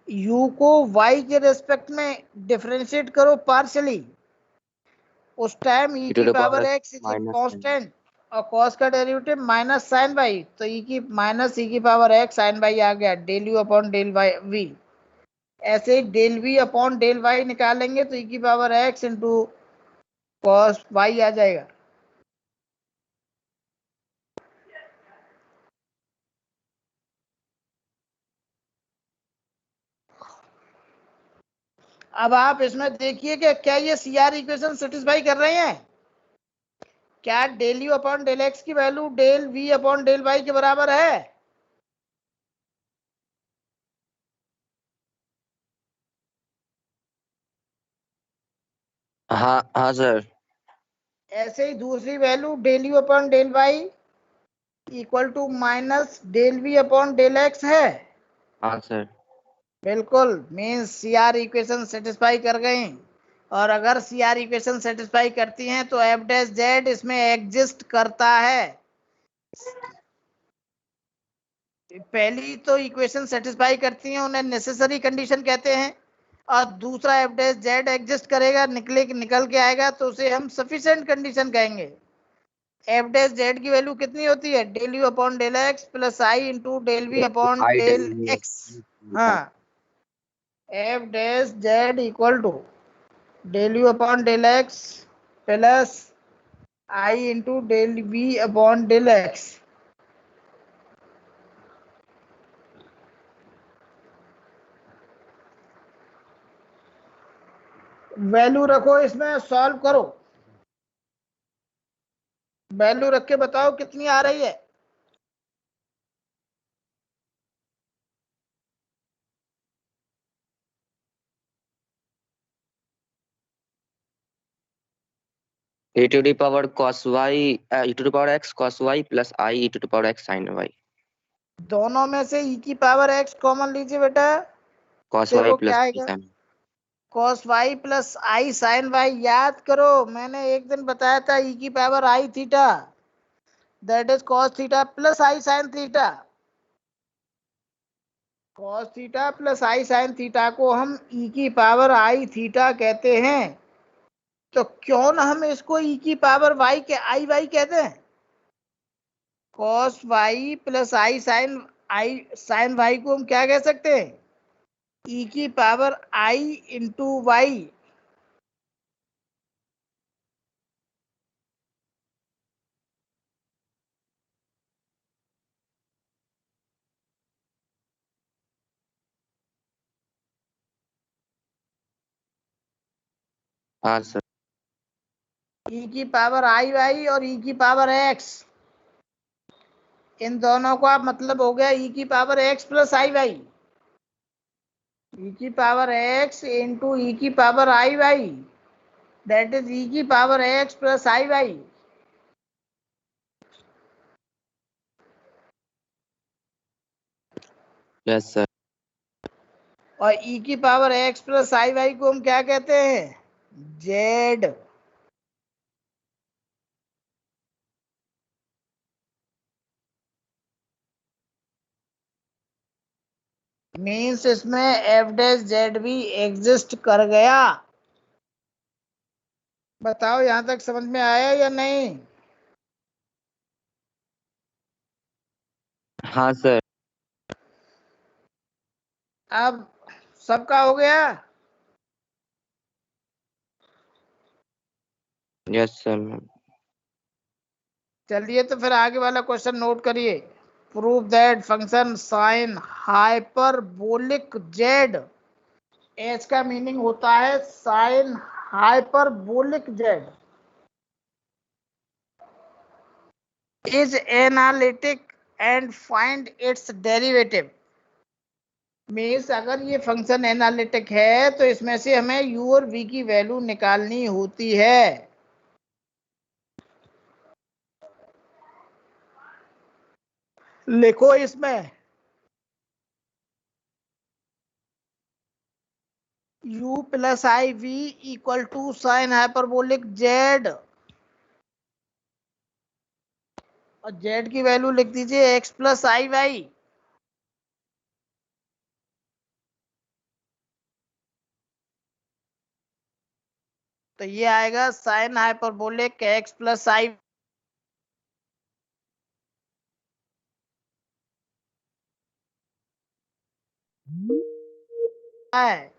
u को y के रेस्पेक्ट में डिफरेंशिएट करो पार्शियली। उस टाइम e की पावर x इज कांस्टेंट और cos का डेरिवेटिव माइनस साइन y, तो e की पावर x साइन y आ गया, del u upon del Y v। ऐसे ही del v upon del y निकालेंगे तो e की power x into cos y आ जाएगा। अब आप इसमें देखिए कि क्या ये CR इक्वेशन सेटिस्फाई कर रहे हैं? क्या del you upon del X की value del v upon del y के बराबर है? हाँ सर। ऐसे ही दूसरी value del you upon del y equal to minus del v upon del x है। हाँ सर। बिल्कुल, मीन्स CR इक्वेशन सेटिस्फाई कर गई, और अगर CR इक्वेशन सेटिस्फाई करती हैं तो f डैश z इसमें एग्जिस्ट करता है। पहली तो इक्वेशन सेटिस्फाई करती हैं, उन्हें नेसेसरी कंडीशन कहते हैं, और दूसरा f डैश z एग्जिस्ट करेगा, निकल के आएगा तो उसे हम सफिशिएंट कंडीशन कहेंगे। f डैश z की वैल्यू कितनी होती है, del you upon del X plus I into del we upon del X. हाँ, f dash z equal to del you upon del X plus I into del we upon del X. Value रखो, इसमें solve करो, value रख के बताओ कितनी आ रही है। e to the power cos y e to the power x cos y plus I e to the power x sin y। दोनों में से e की पावर x कॉमन लीजिए बेटा, cos y देखो plus क्या I आएगा, sin। cos y plus I sine y। याद करो, मैंने एक दिन बताया था e की power I theta, that is cos theta plus I sine theta. cos theta plus I sine theta को हम e की पावर आई थीटा कहते हैं। तो क्यों ना हम इसको e की पावर y के आई वाई कहते हैं। cos y plus I sine y को हम क्या कह सकते हैं, e की पावर i इंटू वाई। हाँ सर। e की पावर आई वाई और e की पावर x, इन दोनों का मतलब हो गया e की power x plus I Y. e की पावर x इंटू e की power I Y, that is e की power x plus I Y. Yes sir. और e की power x plus I Y को हम क्या कहते हैं, z। मीन्स इसमें एफ डैश जेड भी एग्जिस्ट कर गया। बताओ यहां तक समझ में आया या नहीं। हाँ सर। अब सबका हो गया। Yes sir. चलिए तो फिर आगे वाला क्वेश्चन नोट करिए। Prove that function sine hyperbolic Z, H का मीनिंग होता है sine hyperbolic Z, is analytic and find its derivative. Means अगर ये फंक्शन एनालिटिक है तो इसमें से हमें u और v की वैल्यू निकालनी होती है। लिखो इसमें u plus I V equal to sine hyperbolic Z, और z की वैल्यू लिख दीजिए x प्लस आई वाई। तो ये आएगा sine hyperbolic x plus I है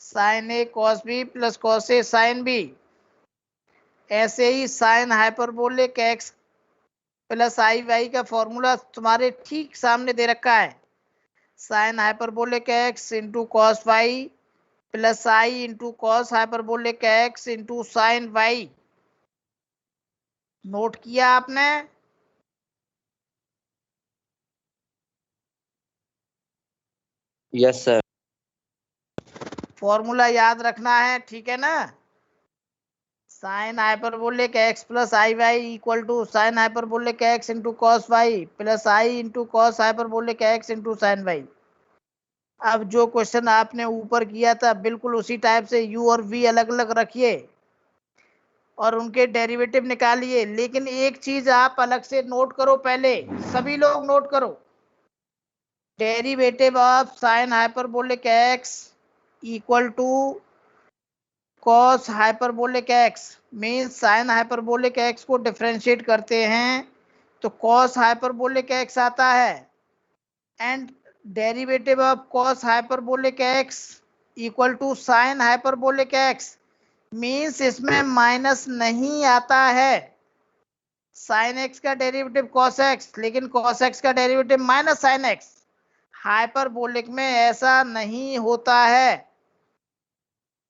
sine A cos B plus cos A sine B. ऐसे ही sine hyperbolic x plus I Y का फॉर्मूला तुम्हारे ठीक सामने दे रखा है, sine hyperbolic x into cos Y plus I into cos hyperbolic x into sine Y. Note किया आपने। Yes sir. फॉर्मूला याद रखना है, ठीक है ना। Sine hyperbolic x plus I Y equal to sine hyperbolic x into cos Y plus I into cos hyperbolic x into sine Y. अब जो क्वेश्चन आपने ऊपर किया था बिल्कुल उसी टाइप से u और v अलग अलग रखिए और उनके डेरिवेटिव निकालिए। लेकिन एक चीज आप अलग से नोट करो, पहले सभी लोग नोट करो, derivative of sine hyperbolic x equal to cos hyperbolic x। Means sine hyperbolic x को डिफरेंशिएट करते हैं तो कॉस हाइपरबोलिक x आता है, and derivative of cos hyperbolic x equal to sine hyperbolic x। Means इसमें minus नहीं आता है। साइन x का डेरिवेटिव कॉस x, लेकिन कॉस x का derivative minus sine x। Hyperbolic में ऐसा नहीं होता है।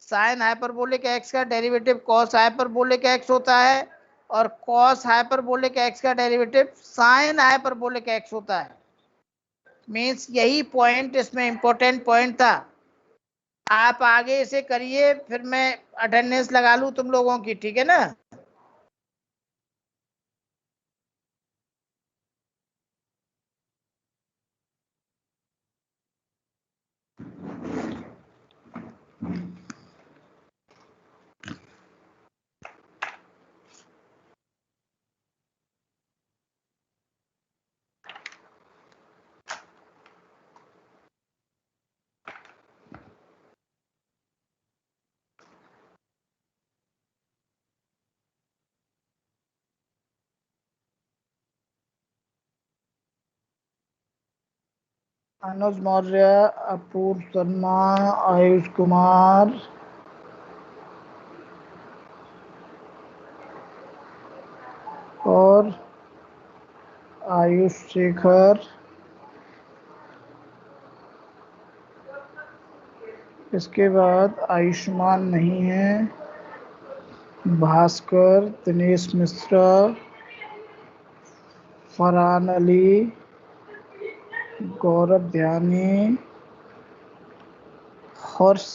साइन हाइपरबोलिक x का डेरिवेटिव कॉस हाइपरबोलिक x होता है और कॉस हाइपरबोलिक x का डेरिवेटिव साइन हाइपरबोलिक x होता है। मीन्स यही पॉइंट इसमें इंपॉर्टेंट पॉइंट था। आप आगे इसे करिए, फिर मैं अटेंडेंस लगा लूं तुम लोगों की, ठीक है ना। अनुज मौर्य, अपूर्व शर्मा, आयुष कुमार, और आयुष शेखर। इसके बाद आयुष्मान नहीं है, भास्कर, दिनेश मिश्रा, फरहान अली, गौरव ध्यानी, हर्ष,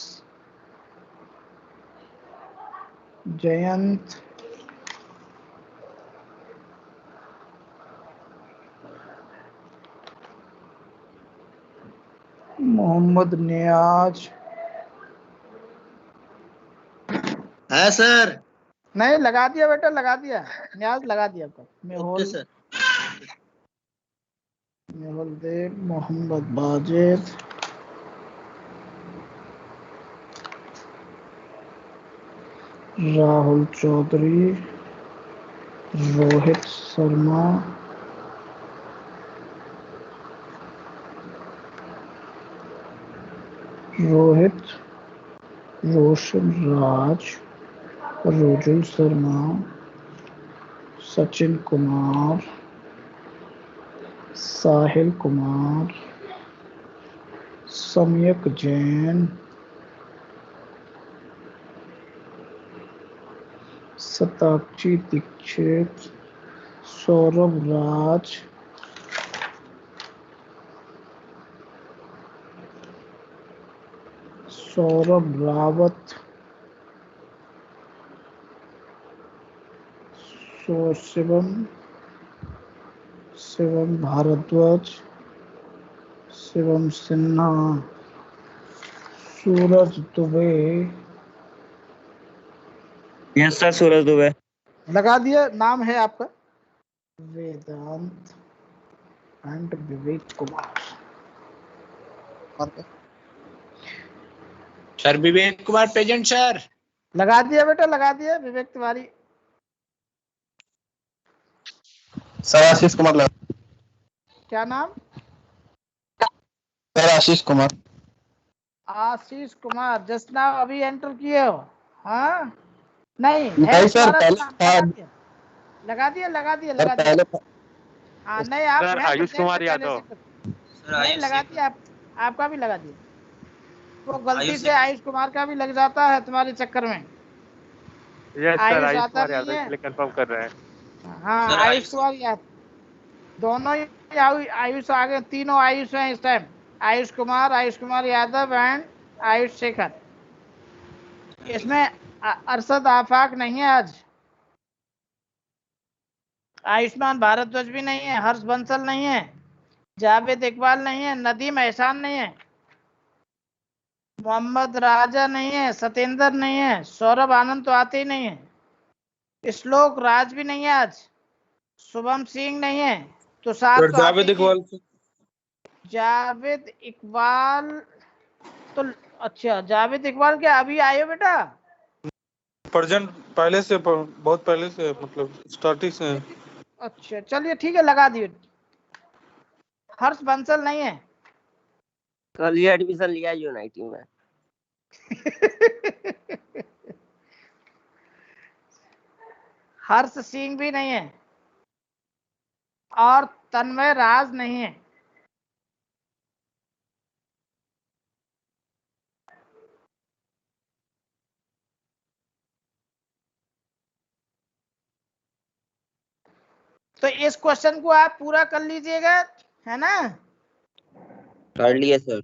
जयंत, मोहम्मद नियाज। है सर। नहीं लगा दिया बेटा, लगा दिया, नियाज लगा दिया आपका। Mehul sir. Mehul Dev, Mohammad Bajid, Rahul Chaudhary, Rohit Sharma, Rohit, Roshan Raj, Rujul Sharma, Sachin Kumar, Sahil Kumar, Samyak Jain, Shatakshi Dixit, Saurabh Raj, Saurabh Rawat, Shivam Bhardwaj, Shivam Sinha, Suraj Dubey. Yes sir, Suraj Dubey. लगा दिया, नाम है आपका Vedant and Vivek Kumar. Sir Vivek Kumar present sir. लगा दिया बेटा, लगा दिया, विवेक तिवारी। सर आशीष कुमार लगा। क्या नाम? Sir Ashish Kumar. Ashish Kumar, just now अभी एंटर किए हो? हाँ नहीं है नहीं सर, तुम्हारा पहले नाम? था। लगा दिया, लगा दिया, सर लगा दिया। पहले हाँ नहीं, आप सर हैं आयुष तो कुमार देख सकते हैं, यादव। जैसे कुछ। नहीं लगा दिया, आपका भी लगा दिया। वो गलती से आयुष कुमार का भी लग जाता है तुम्हारे चक्कर में। यस सर, आयुष आयुष आता कुमार नहीं यादव है। इसलिए कंफर्म कर रहे हैं। हाँ आयुष कुमार यादव, दोनों ही आयुष आगे, तीनों आयुष हैं इस टाइम। आयुष कुमार यादव एंड आयुष शेखर। इसमें अरशद आफाक नहीं है आज, आयुष्मान भारद्वाज भी नहीं है, हर्ष बंसल नहीं है, जावेद इकबाल नहीं है, नदीम एहसान नहीं है, मोहम्मद राजा नहीं है, सतेंद्र नहीं है, सौरभ आनंद तो आते ही नहीं है, श्लोक राज भी नहीं है आज, शुभम सिंह नहीं है, तुषार तो जावेद इकबाल। जावेद इकबाल तो अच्छा, जावेद इकबाल क्या अभी आए हो बेटा? प्रेजेंट पहले से, बहुत पहले से, मतलब स्टार्टिंग से। अच्छा चलिए ठीक है, लगा दिए। हर्ष बंसल नहीं है। कल ये एडमिशन लिया यूनाइटी में। हर्ष सिंह भी नहीं है और तन्मय राज नहीं है। तो इस क्वेश्चन को आप पूरा कर लीजिएगा, है ना? कर लिए सर।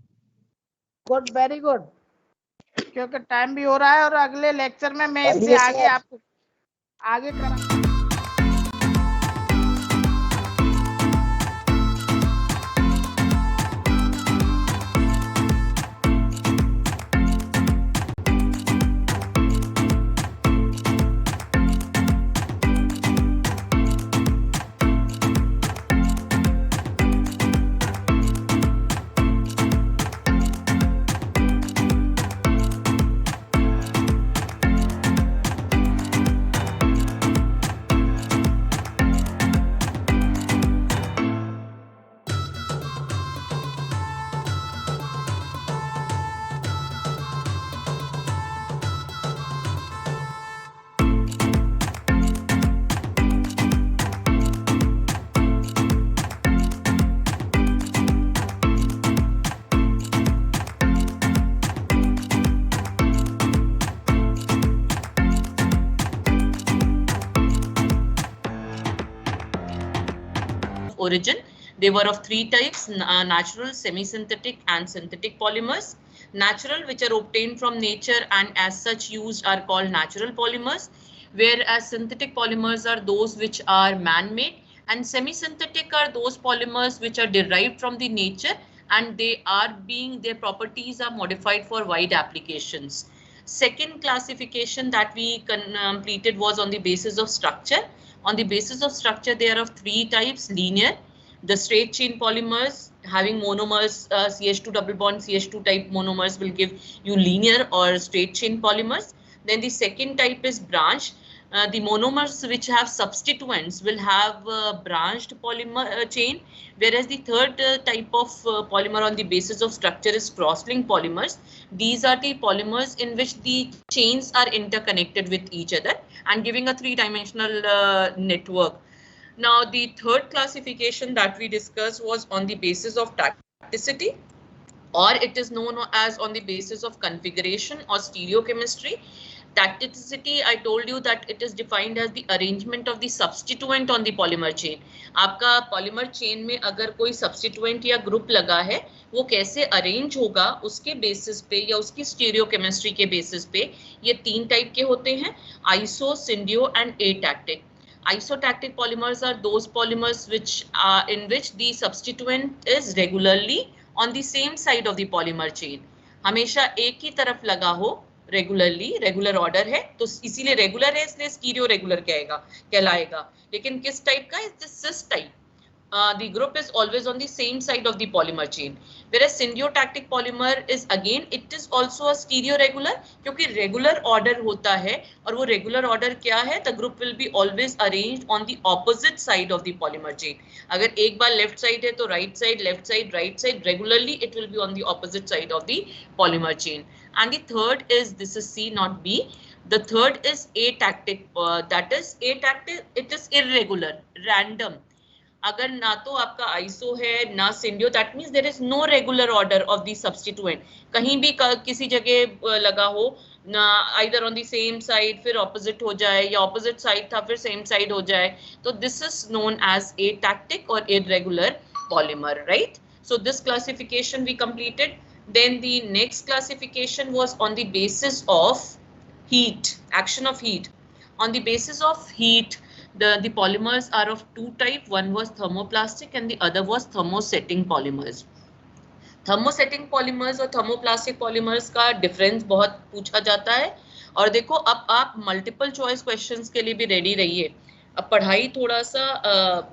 Good, very good. क्योंकि टाइम भी हो रहा है और अगले लेक्चर में मैं इससे आगे आपको आगे करा origin. They were of three types: natural, semi-synthetic, and synthetic polymers. Natural, which are obtained from nature and as such used, are called natural polymers, whereas synthetic polymers are those which are man-made, and semi-synthetic are those polymers which are derived from the nature and their properties are modified for wide applications. Second classification that we completed was on the basis of structure. On the basis of structure, they are of three types: linear, the straight chain polymers having monomers, CH2 double bond, CH2 type monomers will give you linear or straight chain polymers. Then the second type is branch. The monomers which have substituents will have branched polymer chain, whereas the third type of polymer on the basis of structure is cross-linked polymers. These are the polymers in which the chains are interconnected with each other and giving a three-dimensional network. Now, the third classification that we discussed was on the basis of tacticity, or it is known as on the basis of configuration or stereochemistry. Tacticity, I told you that it is defined as the arrangement of the substituent on the polymer chain. आपका polymer chain में अगर कोई substituent या group लगा है, वो कैसे arrange होगा उसके basis पे या उसकी stereochemistry के basis पे, ये तीन type के होते हैं: iso, syndio and atactic. Isotactic polymers are those polymers in which the substituent is regularly on the same side of the polymer chain. हमेशा एक ही तरफ लगा हो, रेगुलर ऑर्डर है, तो इसीलिए रेगुलर है, इसलिए स्टीरियो रेगुलर कहलाएगा. लेकिन किस टाइप का? सिस type. The group is always on the same side of the polymer chain, whereas syndiotactic polymer is again it is also a stereo regular, क्योंकि regular order होता है और वो regular order क्या है? The group will be always arranged on the opposite side of the polymer chain. अगर एक बार left side है तो right side, left side, right side, regularly it will be on the opposite side of the polymer chain. And the third is, this is C not B. The third is atactic. That is atactic. It is irregular, random. अगर ना तो आपका iso है ना syndio, that means there is no regular order of the substituent. कहीं भी किसी जगह लगा हो ना, either on the same side फिर ऑपोजिट हो जाए, या ऑपोजिट साइड था फिर सेम साइड हो जाए, तो this is known as atactic और irregular polymer, right? So this classification we completed. Then the next classification was on the basis of heat, action of heat. On the basis of heat, the polymers are of two types. One was thermoplastic and the other was thermosetting polymers. Thermosetting polymers और thermoplastic polymers का difference बहुत पूछा जाता है. और देखो, अब आप multiple choice questions के लिए भी ready रहिए. अब पढ़ाई थोड़ा सा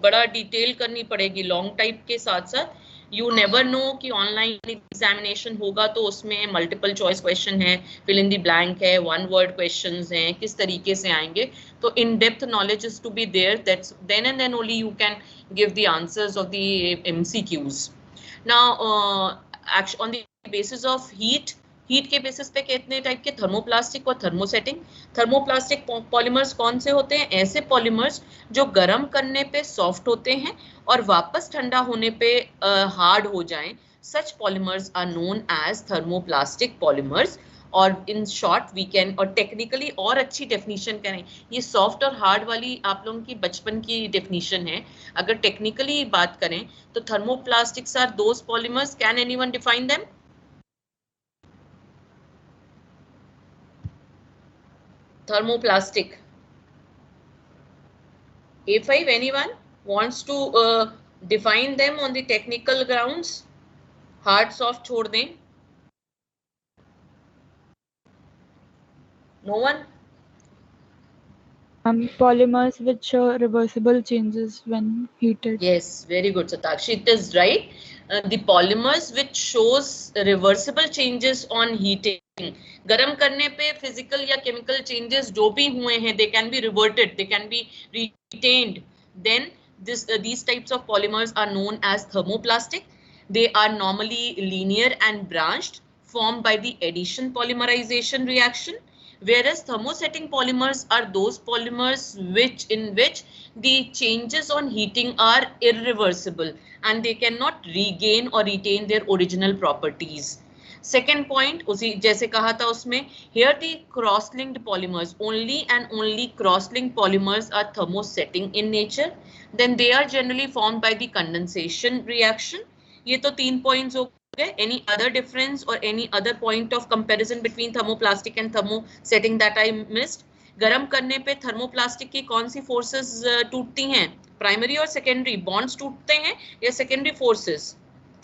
बड़ा डिटेल करनी पड़ेगी लॉन्ग टाइप के साथ साथ. यू नेवर नो कि ऑनलाइन एग्जामिनेशन होगा तो उसमें मल्टीपल चॉइस क्वेश्चन है, फिल इन द ब्लैंक है, वन वर्ड क्वेश्चंस हैं, किस तरीके से आएंगे. तो in depth knowledge is to be there, that's then and then only you can give the answers of the MCQs. Now on the basis of heat के basis पे कितने टाइप के? थर्मोप्लास्टिक और थर्मोसेटिंग. थर्मोप्लास्टिक पॉलीमर्स कौन से होते हैं? ऐसे पॉलीमर्स जो गर्म करने पे सॉफ्ट होते हैं और वापस ठंडा होने पे हार्ड हो जाएं. Such polymers are known as thermoplastic polymers. और इन शॉर्ट वी कैन, और टेक्निकली और अच्छी डेफिनेशन करें, ये सॉफ्ट और हार्ड वाली आप लोगों की बचपन की डेफिनेशन है. अगर टेक्निकली बात करें तो thermoplastics are those polymers. Can anyone define them? Thermoplastic. A5, anyone wants to define them on the technical grounds? Hard, soft छोड़ दें. No one? Polymers which show reversible changes when heated. Yes, very good, Satakshi. It is right. The polymers which shows reversible changes on heating. गरम करने पे physical या chemical changes जो भी हुए हैं, they can be reverted, they can be retained. Then these types of polymers are known as thermoplastic. They are normally linear and branched, formed by the addition polymerization reaction. Whereas thermosetting polymers are those polymers in which the changes on heating are irreversible and they cannot regain or retain their original properties. Second point उसी जैसे कहा था उसमें, here the cross-linked polymers, only and only cross-linked polymers are thermosetting in nature, then they are generally formed by the condensation reaction. ये तो 3 points हो गए. Any other difference or any other point of comparison between thermoplastic and thermosetting that I missed? गर्म करने पे thermoplastic की कौन सी forces टूटती हैं? प्राइमरी और सेकेंडरी बॉन्ड्स टूटते हैं या सेकेंडरी फोर्सेस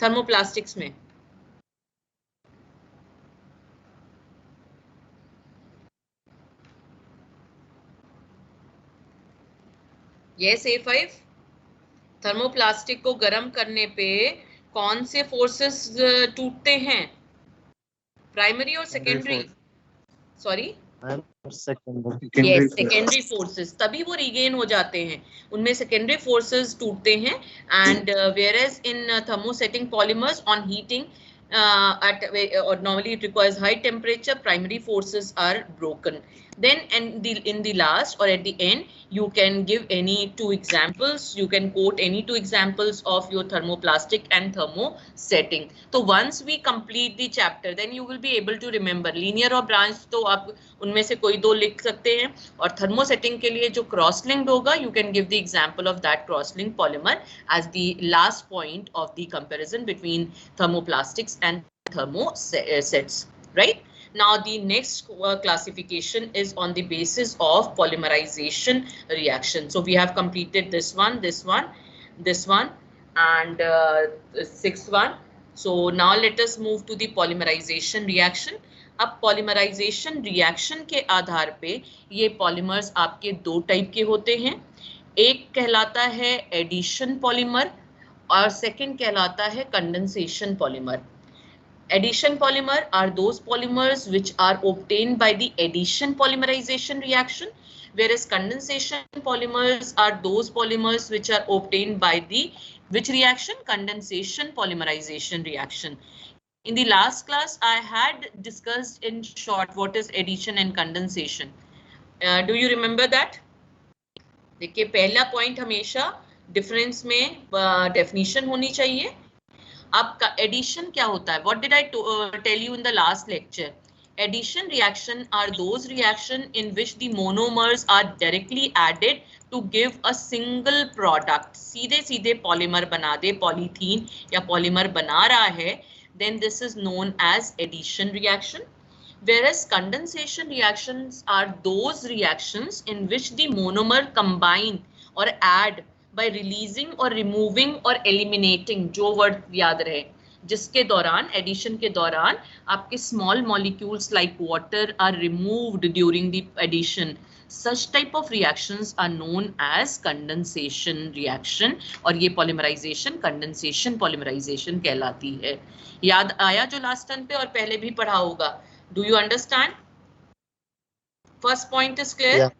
थर्मोप्लास्टिक्स में? यस A5, थर्मोप्लास्टिक को गर्म करने पे कौन से फोर्सेस टूटते हैं? प्राइमरी और secondary? Sorry, yes secondary forces, तभी वो रिगेन हो जाते हैं, उनमें सेकेंडरी फोर्सेस टूटते हैं. And whereas in thermosetting polymers on heating or normally it requires high temperature, primary forces are broken. Then in the last or at the end you can give any 2 examples, you can quote any 2 examples of your thermoplastic and thermosetting. So once we complete the chapter then you will be able to remember linear और branch, तो आप उनमें से कोई 2 लिख सकते हैं, और thermosetting के लिए जो cross linked होगा you can give the example of that cross linked polymer as the last point of the comparison between thermoplastics and thermosets, right? Now the next classification is on the basis of polymerization reaction. So we have completed this one, and 6th one. So now let us move to the polymerization reaction. अब polymerization reaction के आधार पे ये polymers आपके 2 type के होते हैं. एक कहलाता है addition polymer और second कहलाता है condensation polymer. Addition polymer are those polymers which are obtained by the addition polymerization reaction, whereas condensation polymers are those polymers which are obtained by the which reaction? Condensation polymerization reaction. In the last class I had discussed in short what is addition and condensation. Do you remember that? देखिए पहला point हमेशा difference में definition होनी चाहिए. आपका addition क्या होता है? What did I tell you in the last lecture? Addition reaction are those reaction in which the monomers are directly added to give a single product. सीधे सीधे polymer बना दे, polythene या polymer बना रहा है, then this is known as addition reaction. Whereas condensation reactions are those reactions in which the monomer combine or add by releasing or removing or eliminating, जो word याद रहे, जिसके दौरान addition के दौरान आपके small molecules like water are removed during the addition. Such type of reactions are known as condensation reaction, और ये polymerization condensation polymerization कहलाती है. याद आया जो last time पे और पहले भी पढ़ा होगा? Do you understand? First point is clear? Yeah.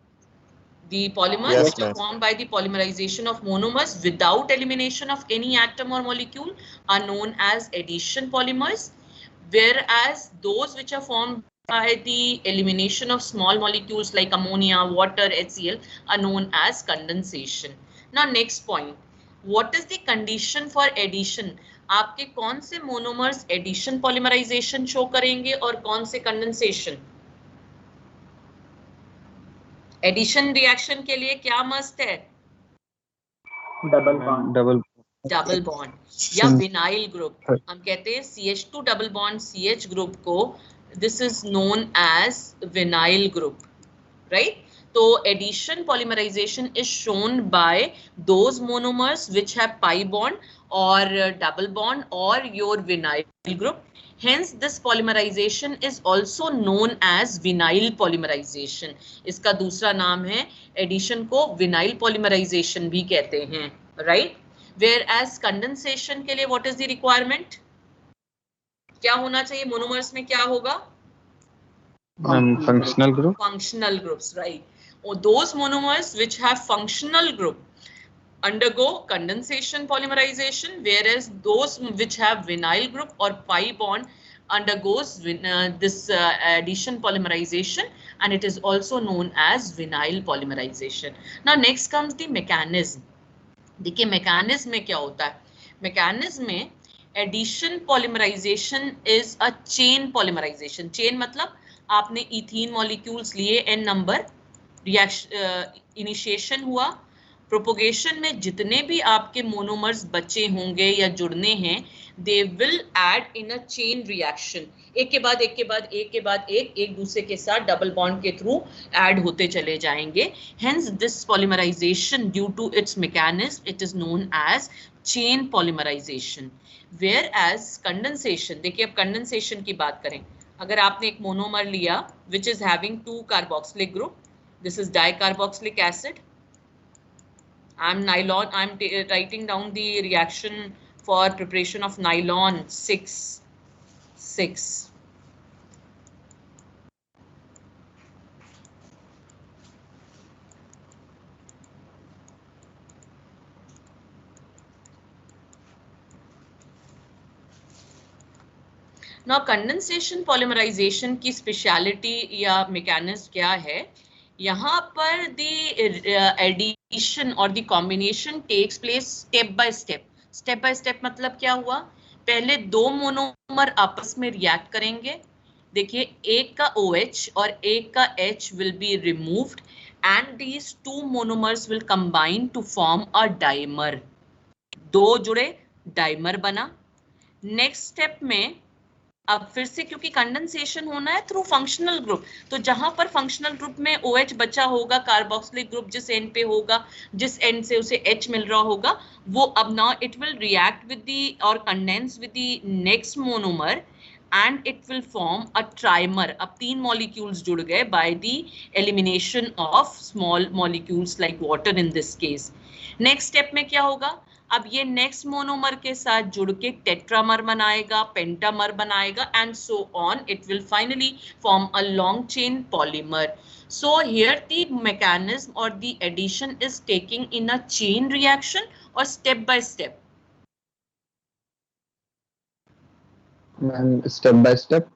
The polymers which are formed by the polymerization of monomers without elimination of any atom or molecule are known as addition polymers, whereas those which are formed by the elimination of small molecules like ammonia, water, HCl are known as condensation. Now next point, what is the condition for addition? आपके कौन से monomers addition polymerization show करेंगे और कौन से condensation? Addition reaction के लिए क्या मस्ट है? डबल बॉन्ड या विनाइल ग्रुप. हम कहते हैं CH2 double bond CH group को this is known as vinyl group, right? तो addition polymerization is shown by those monomers which have pi bond और डबल बॉन्ड और your vinyl group. Hence, this polymerization is also known as vinyl polymerization. इसका दूसरा नाम है addition को vinyl polymerization भी कहते हैं, right? Whereas condensation के लिए what is the requirement? क्या होना चाहिए monomers में? क्या होगा? Functional group. Functional groups, right? Or those monomers which have functional group undergo condensation polymerization, whereas those which have vinyl group or pi bond undergoes this addition polymerization, and it is also known as vinyl polymerization. Now next comes the mechanism. देखिए mechanism में क्या होता है? Mechanism में addition polymerization is a chain polymerization. Chain मतलब आपने ethene molecules लिए n number, reaction initiation हुआ, प्रोपोगेशन में जितने भी आपके मोनोमर्स बचे होंगे या जुड़ने हैं, they will add in a chain reaction, एक के बाद एक के बाद एक के बाद एक दूसरे के साथ डबल बॉन्ड के थ्रू ऐड होते चले जाएंगे। Hence this polymerization due to its mechanism it is known as chain polymerization. Whereas condensation, देखिए अब कंडेंसेशन की बात करें, अगर आपने एक मोनोमर लिया which is having 2 carboxylic group, this is dicarboxylic acid. I'm writing down the reaction for preparation of nylon 6,6. Now condensation polymerization की speciality या mechanism क्या है? यहाँ पर the addition और the combination takes place step by step. Step by step मतलब क्या हुआ? पहले 2 मोनोमर आपस में रिएक्ट करेंगे, देखिए एक का OH और एक का H will be removed and these 2 monomers will combine to form a dimer. 2 जुड़े, डाइमर बना। नेक्स्ट स्टेप में अब फिर से क्योंकि कंडेंसेशन होना है थ्रू फंक्शनल ग्रुप, तो जहां पर फंक्शनल ग्रुप में OH बचा होगा, कार्बोक्सिलिक ग्रुप जिस एंड पे होगा, जिस एंड से उसे H मिल रहा होगा, वो अब now it will react with the और condense with the next monomer and it will form a trimer. अब 3 molecules जुड़ गए by the elimination of small molecules like water in this case. Next step में क्या होगा? अब ये next monomer के साथ जुड़ के टेट्रामर बनाएगा, पेंटामर बनाएगा and so on. It will finally form a long chain polymer. So here the mechanism or the addition is taking in a chain reaction or step by step. Step by step.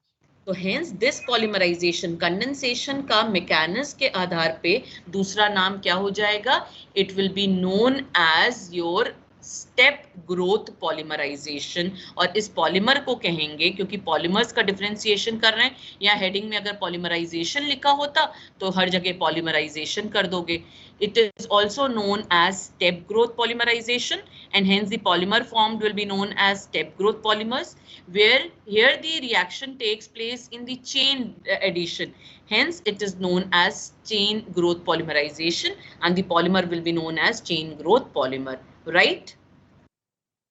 तो hence this polymerization condensation का mechanism के आधार पे दूसरा नाम क्या हो जाएगा? It will be known as your step growth polymerization. और इस पॉलीमर को कहेंगे, क्योंकि पॉलीमर्स का डिफरेंशिएशन कर रहे हैं, या हेडिंग में अगर पॉलीमराइजेशन लिखा होता तो हर जगह पॉलीमराइजेशन कर दोगे। It is also known as step growth polymerization and hence the polymer formed will be known as step growth polymers, where here the reaction takes place in the chain addition. Hence it is known as chain growth polymerization and the polymer will be known as chain growth polymer. Right?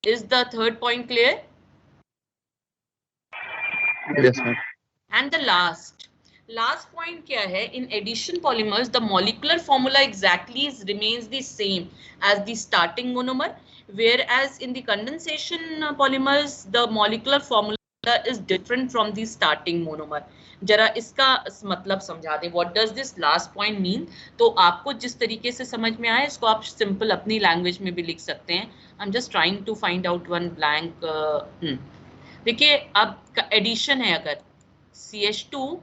Is the third point clear? Yes, ma'am. And the last point क्या है? In addition polymers, the molecular formula exactly remains the same as the starting monomer, whereas in the condensation polymers, the molecular formula is different from the starting monomer. जरा इसका मतलब समझा दें, what does this last point mean? तो आपको जिस तरीके से समझ में आए इसको आप सिंपल अपनी लैंग्वेज में भी लिख सकते हैं। I'm just trying to find out one blank. देखिए अब एडिशन है, अगर CH2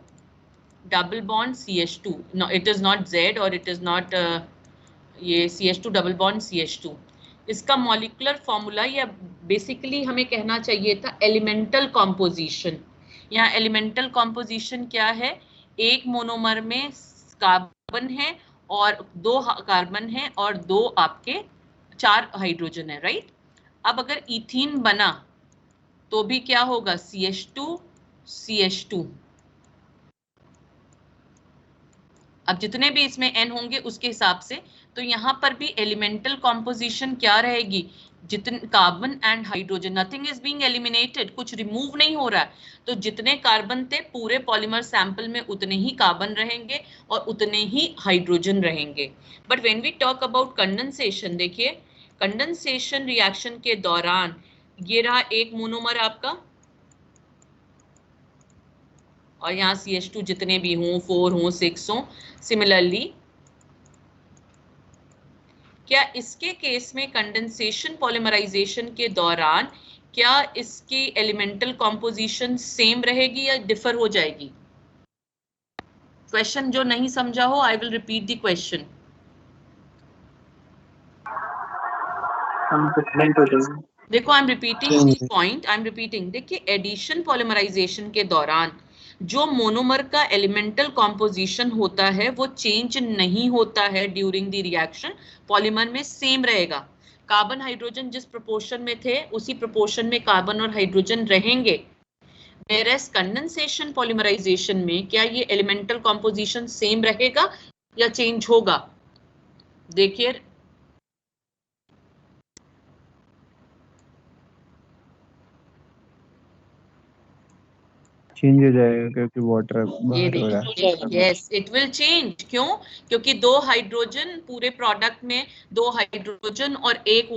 double bond CH2, no it is not Z और it is not ये CH2 डबल बॉन्ड CH2, इसका मॉलिक्यूलर फॉर्मूला या बेसिकली हमें कहना चाहिए था एलिमेंटल कॉम्पोजिशन। यहाँ एलिमेंटल कॉम्पोजिशन क्या है? एक मोनोमर में कार्बन है और 2 कार्बन है और 2 आपके 4 हाइड्रोजन है, राइट? अब अगर इथीन बना तो भी क्या होगा? CH2 CH2। अब जितने भी इसमें N होंगे उसके हिसाब से, तो यहाँ पर भी एलिमेंटल कॉम्पोजिशन क्या रहेगी? जितने carbon and hydrogen, nothing is being eliminated, कुछ रिमूव नहीं हो रहा है, तो जितने कार्बन थे पूरे पॉलीमर सैंपल में उतने ही कार्बन रहेंगे और उतने ही हाइड्रोजन रहेंगे। But when we talk about condensation, देखिए कंडेंसेशन रिएक्शन के दौरान ये रहा एक मोनोमर आपका और यहाँ CH2 जितने भी हों, 4 हों, 6 हों। सिमिलरली क्या इसके केस में कंडेंसेशन पॉलीमराइजेशन के दौरान क्या इसकी एलिमेंटल कॉम्पोजिशन सेम रहेगी या डिफर हो जाएगी? क्वेश्चन जो नहीं समझा हो, I will repeat the question. Different हो जाएगी। देखो I am repeating point, I am repeating. देखिए एडिशन पॉलिमराइजेशन के दौरान जो मोनोमर का एलिमेंटल कॉम्पोजिशन होता है वो चेंज नहीं होता है ड्यूरिंग द रिएक्शन, पॉलीमर में सेम रहेगा। कार्बन हाइड्रोजन जिस प्रोपोर्शन में थे उसी प्रोपोर्शन में कार्बन और हाइड्रोजन रहेंगे। Whereas कंडेंसेशन पॉलिमराइजेशन में क्या ये एलिमेंटल कॉम्पोजिशन सेम रहेगा या चेंज होगा? देखिए चेंज हो जाएगा क्योंकि वाटर ये बाहर हो रहा है। देखिए, यस इट विल चेंज। क्यों? क्योंकि दो हाइड्रोजन पूरे प्रोडक्ट में, दो हाइड्रोजन और एक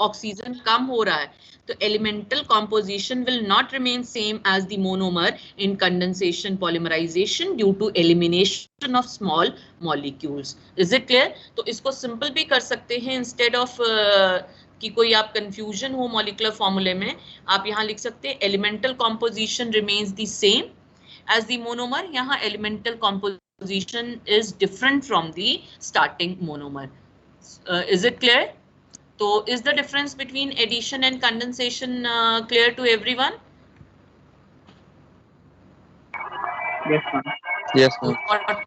ऑक्सीजन कम हो रहा है, तो elemental composition will not remain same as the monomer in condensation polymerization due to elimination of small molecules. Is it clear? तो इसको सिंपल भी कर सकते हैं, इंस्टेड ऑफ कि कोई आप कंफ्यूजन हो मॉलिक्यूलर फॉर्मूले में, आप यहाँ लिख सकते हैं elemental composition remains the same as the monomer, यहाँ elemental composition is different from the starting monomer. Is it clear? So is the difference between addition and condensation clear to everyone? Yes, ma'am. Yes, ma'am.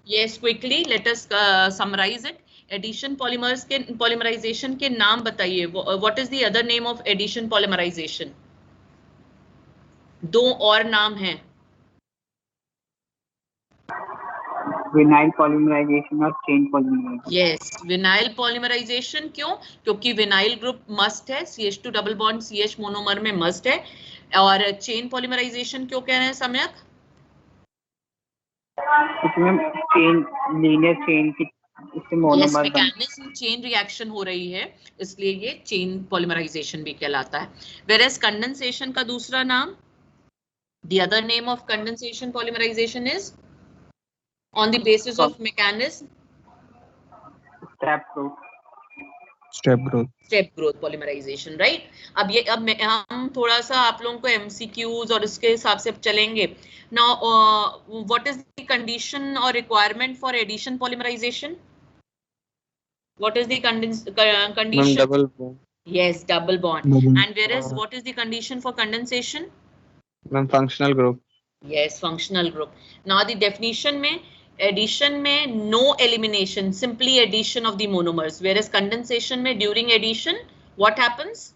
Yes, quickly let us summarize it. Addition polymers के polymerization के नाम बताइए. What is the other name of addition polymerization? दो और नाम हैं. Vinyl polymerization और chain polymerization. Yes, vinyl polymerization. क्यों? क्योंकि विनाइल ग्रुप मस्ट है, CH2 double bond CH monomer में मस्ट है। और चेन पॉलीमराइजेशन क्यों कह रहे हैं सम्यक? इसमें चेन, लीनियर चेन की इससे मोनोमर मैकेनिज्म चेन रिएक्शन हो रही है, इसलिए ये चेन पॉलीमराइजेशन भी कहलाता है। वेयरएज कंडेंसेशन का दूसरा नाम, the other name of condensation polymerization is on the basis of mechanism, step growth polymerization, right? अब हम थोड़ा सा आप लोगों को MCQs और इसके हिसाब से चलेंगे। Now what is the condition or requirement for addition polymerization? What is the condition? double bond. Yes, double bond. And whereas what is the condition for condensation? Functional group. Yes, functional group. Now the definition में addition में no elimination, simply addition of the monomers, whereas condensation में during addition what happens?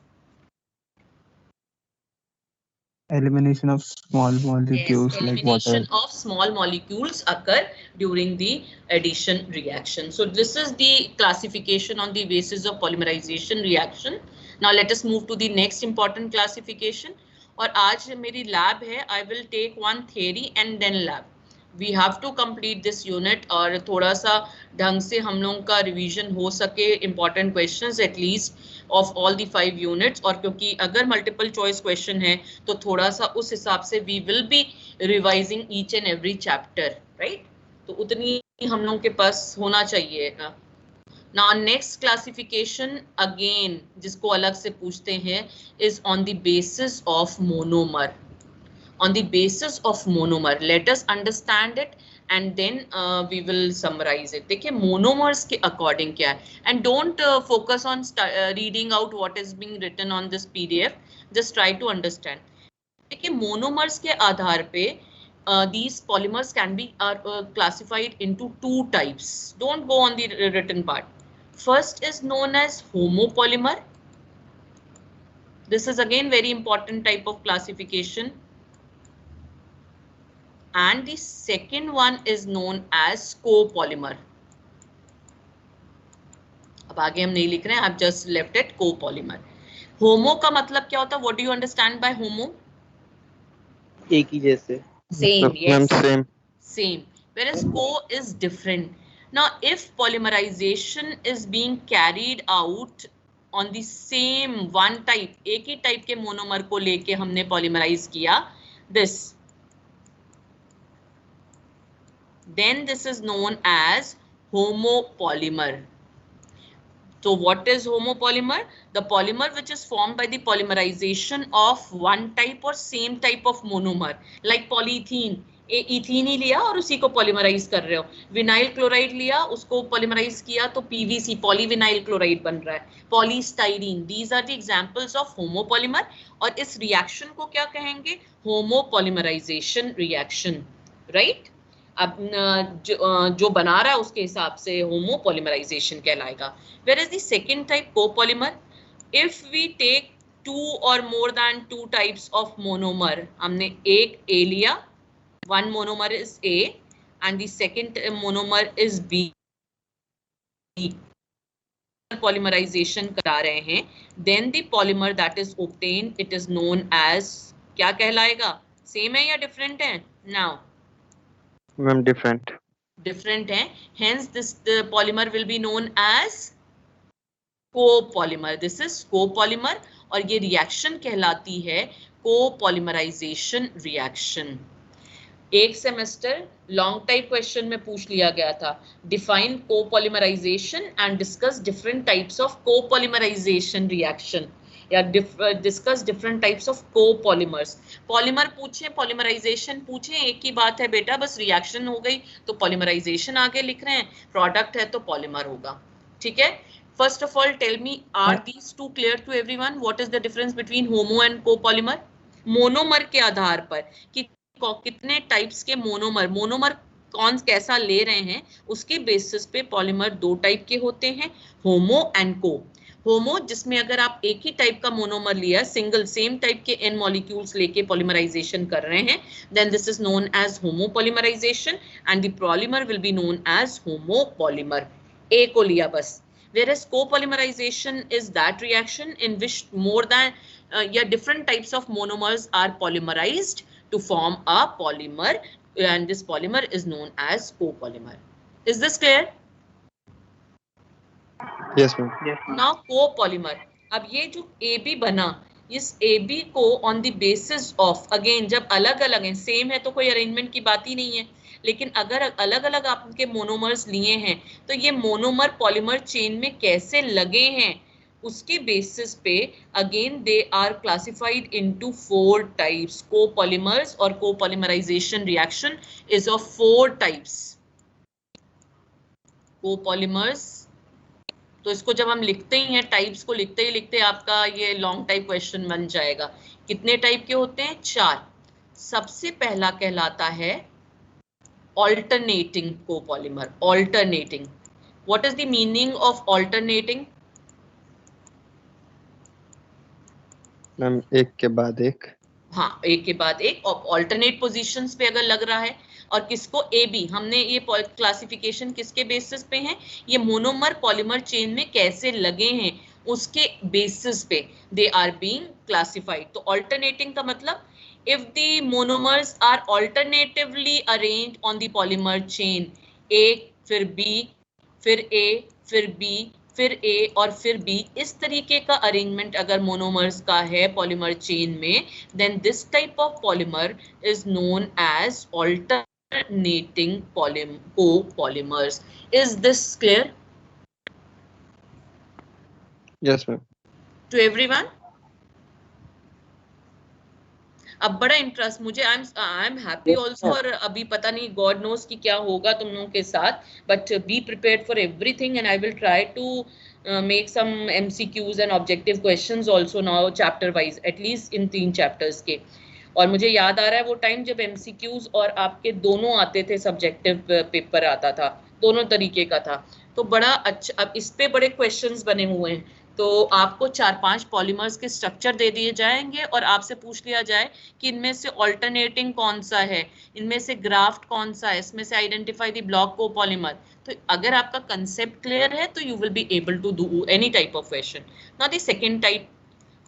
Elimination of small molecules yes, like water. Elimination of small molecules occur during the addition reaction. So this is the classification on the basis of polymerization reaction. Now let us move to the next important classification. और आज मेरी lab है, I will take one theory and then lab. We have to complete this unit और थोड़ा सा ढंग से हम लोगों का रिवीजन हो सके important questions at least of all the 5 units। और क्योंकि अगर multiple choice question है तो थोड़ा सा उस हिसाब से we will be revising each and every chapter, right? तो उतनी हम लोगों के पास होना चाहिए। Now next classification again जिसको अलग से पूछते हैं is on the basis of monomer. On the basis of monomer, let us understand it and then we will summarize it. देखिए monomers के according क्या है, and don't focus on reading out what is being written on this PDF. Just try to understand. देखिए monomers के आधार पे these polymers can be classified into 2 types. Don't go on the written part. First is known as homopolymer. This is again very important type of classification. And the second one is known as copolymer. अब आगे हम नहीं लिख रहे हैं, I've just left it copolymer. Homo का मतलब क्या होता है? What do you understand by homo? एक ही जैसे। Same, yes. Same. Whereas co is different. Now, if polymerization is being carried out on the same one type, एक ही type के monomer को लेके हमने polymerize किया, then this is known as homopolymer. So what is homopolymer? The polymer which is formed by the polymerization of one type or same type of monomer, like polyethylene, ethene ही लिया और उसी को polymerase कर रहे हो, vinyl chloride लिया उसको पॉलीमराइज किया तो पीवीसी पॉलीविनाइल क्लोराइड बन रहा है, polystyrene. These are the examples of homopolymer. और इस रिएक्शन को क्या कहेंगे? Homopolymerization reaction, right. अब जो बना रहा है उसके हिसाब से होमोपॉलीमराइजेशन कहलाएगा। Where is the second type copolymer? If we take 2 or more than 2 types of monomer, हमने एक A लिया, one monomer is A and the second monomer is B, polymerization करा रहे हैं, then the polymer that is obtained it is known as, क्या कहलाएगा? Same है या डिफरेंट है? now मैम डिफरेंट है, hence this the polymer will be known as copolymer. This is copolymer और ये रिएक्शन कहलाती है कोपॉलीमराइजेशन रिएक्शन। एक सेमेस्टर लॉन्ग टाइप क्वेश्चन में पूछ लिया गया था, define copolymerization and discuss different types of copolymerization reaction, या discuss different types of copolymers. Polymer पूछे, पॉलीमराइजेशन पूछे, एक ही बात है बेटा, बस रिएक्शन हो गई तो पॉलीमराइजेशन आगे लिख रहे हैं, प्रोडक्ट है तो पॉलीमर होगा, ठीक है। First of all, tell me, are these two clear to everyone? What is the difference between homo and copolymer? Monomer के आधार पर कि कितने टाइप्स के मोनोमर कौन कैसा ले रहे हैं, उसके बेसिस पे पॉलीमर 2 टाइप के होते हैं, होमो एंड को। होमो जिसमें अगर आप एक ही टाइप का मोनोमर लिया, सिंगल सेम टाइप के n मॉलिक्यूल्स लेके पॉलीमराइजेशन कर रहे हैं, then this is known as homopolymerization and the polymer will be known as homopolymer. A को लिया बस। Whereas copolymerization is that reaction in which more than different types of monomers are polymerized to form a polymer, and this polymer is known as copolymer. Is this clear? Yes ma'am. Now copolymer, अब ये जो AB बना, इस AB को on the basis of, again जब अलग अलग हैं, सेम है तो कोई अरेंजमेंट की बात ही नहीं है, लेकिन अगर अलग अलग आपके मोनोमर्स लिए हैं तो ये मोनोमर पॉलीमर चेन में कैसे लगे हैं उसके बेसिस पे again they are classified into 4 types. Copolymers और copolymerization reaction is of 4 types. Copolymers, तो इसको जब हम लिखते ही हैं, टाइप्स को लिखते ही लिखते आपका ये लॉन्ग टाइप क्वेश्चन बन जाएगा। कितने टाइप के होते हैं? 4। सबसे पहला कहलाता है alternating copolymer। alternating, what is the meaning of alternating? Ma'am एक के बाद एक। हाँ, एक के बाद एक, alternate positions पे अगर लग रहा है। और किसको? AB। हमने ये क्लासिफिकेशन किसके बेसिस पे है? ये मोनोमर पॉलीमर चेन में कैसे लगे हैं उसके बेसिस पे दे आर बीइंग क्लासिफाइड। तो alternating का मतलब if the monomers are alternatively arranged on the polymer chain, A फिर B फिर A फिर B फिर A और फिर B, इस तरीके का अरेंजमेंट अगर मोनोमर्स का है पॉलीमर चेन में, then this type of polymer is known as alternating copolymers. Is this clear? Yes ma'am. To everyone? अब बड़ा इंटरेस्ट मुझे, आई एम हैप्पी ऑल्सो, और अभी पता नहीं गॉड नोस कि क्या होगा तुम लोगों के साथ, but be prepared for everything and I will try to make some MCQs and objective questions also now chapter wise, at least in 3 chapters के। और मुझे याद आ रहा है वो टाइम जब MCQs और आपके दोनों आते थे, सब्जेक्टिव पेपर आता था, दोनों तरीके का था, तो बड़ा अच्छा। अब इस पे बड़े क्वेश्चंस बने हुए हैं, तो आपको 4-5 पॉलीमर्स के स्ट्रक्चर दे दिए जाएंगे और आपसे पूछ लिया जाए कि इनमें से ऑल्टरनेटिंग कौन सा है, इनमें से ग्राफ्ट कौन सा है, इसमें से आइडेंटिफाई द ब्लॉक कोपॉलीमर। तो अगर आपका कंसेप्ट क्लियर है तो you will be able to do any type of question. Now the second type,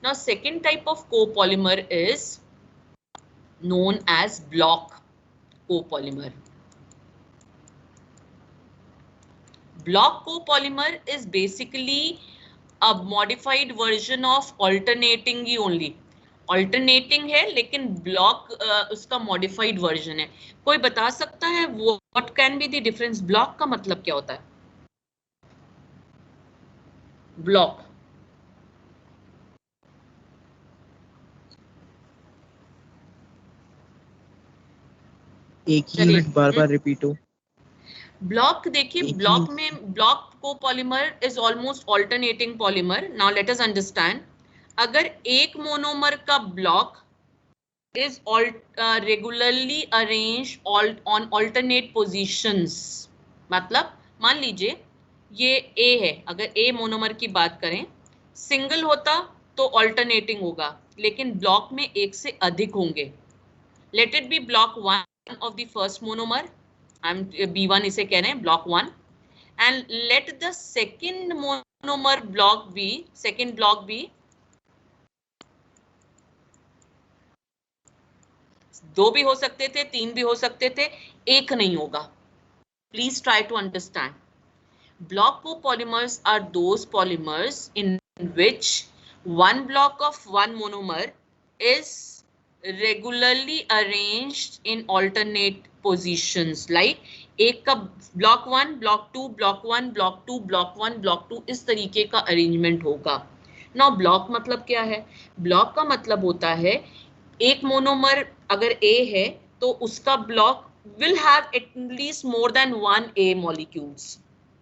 now second type of copolymer is known as block copolymer. Block copolymer is basically a modified version of alternating he only. Alternating है लेकिन block उसका modified version है। कोई बता सकता है what can be the difference? block का मतलब क्या होता है? block एक ही यूनिट बार बार रिपीट हो। ब्लॉक देखिए, एक ब्लॉक ही- में block copolymer is almost alternating polymer. Now let us understand. अगर एक मोनोमर का block is regularly arranged on alternate positions, मतलब मान लीजिए ये A है, अगर A मोनोमर की बात करें, सिंगल होता तो ऑल्टरनेटिंग होगा, लेकिन ब्लॉक में एक से अधिक होंगे. Let it be block 1 of the first monomer, B1 इसे कह रहे हैं, block 1, and let the second monomer block B, second block B 2 भी हो सकते थे, 3 भी हो सकते थे, एक नहीं होगा. Please try to understand. Block copolymers are those polymers in which one block of one monomer is regularly arranged in alternate positions. Like एक का block 1, block 2, block 1, block 2, block 1, block 2, इस तरीके का अरेंजमेंट होगा. Now block मतलब क्या है? Block का मतलब होता है एक मोनोमर अगर A है तो उसका block will have at least more than one A molecules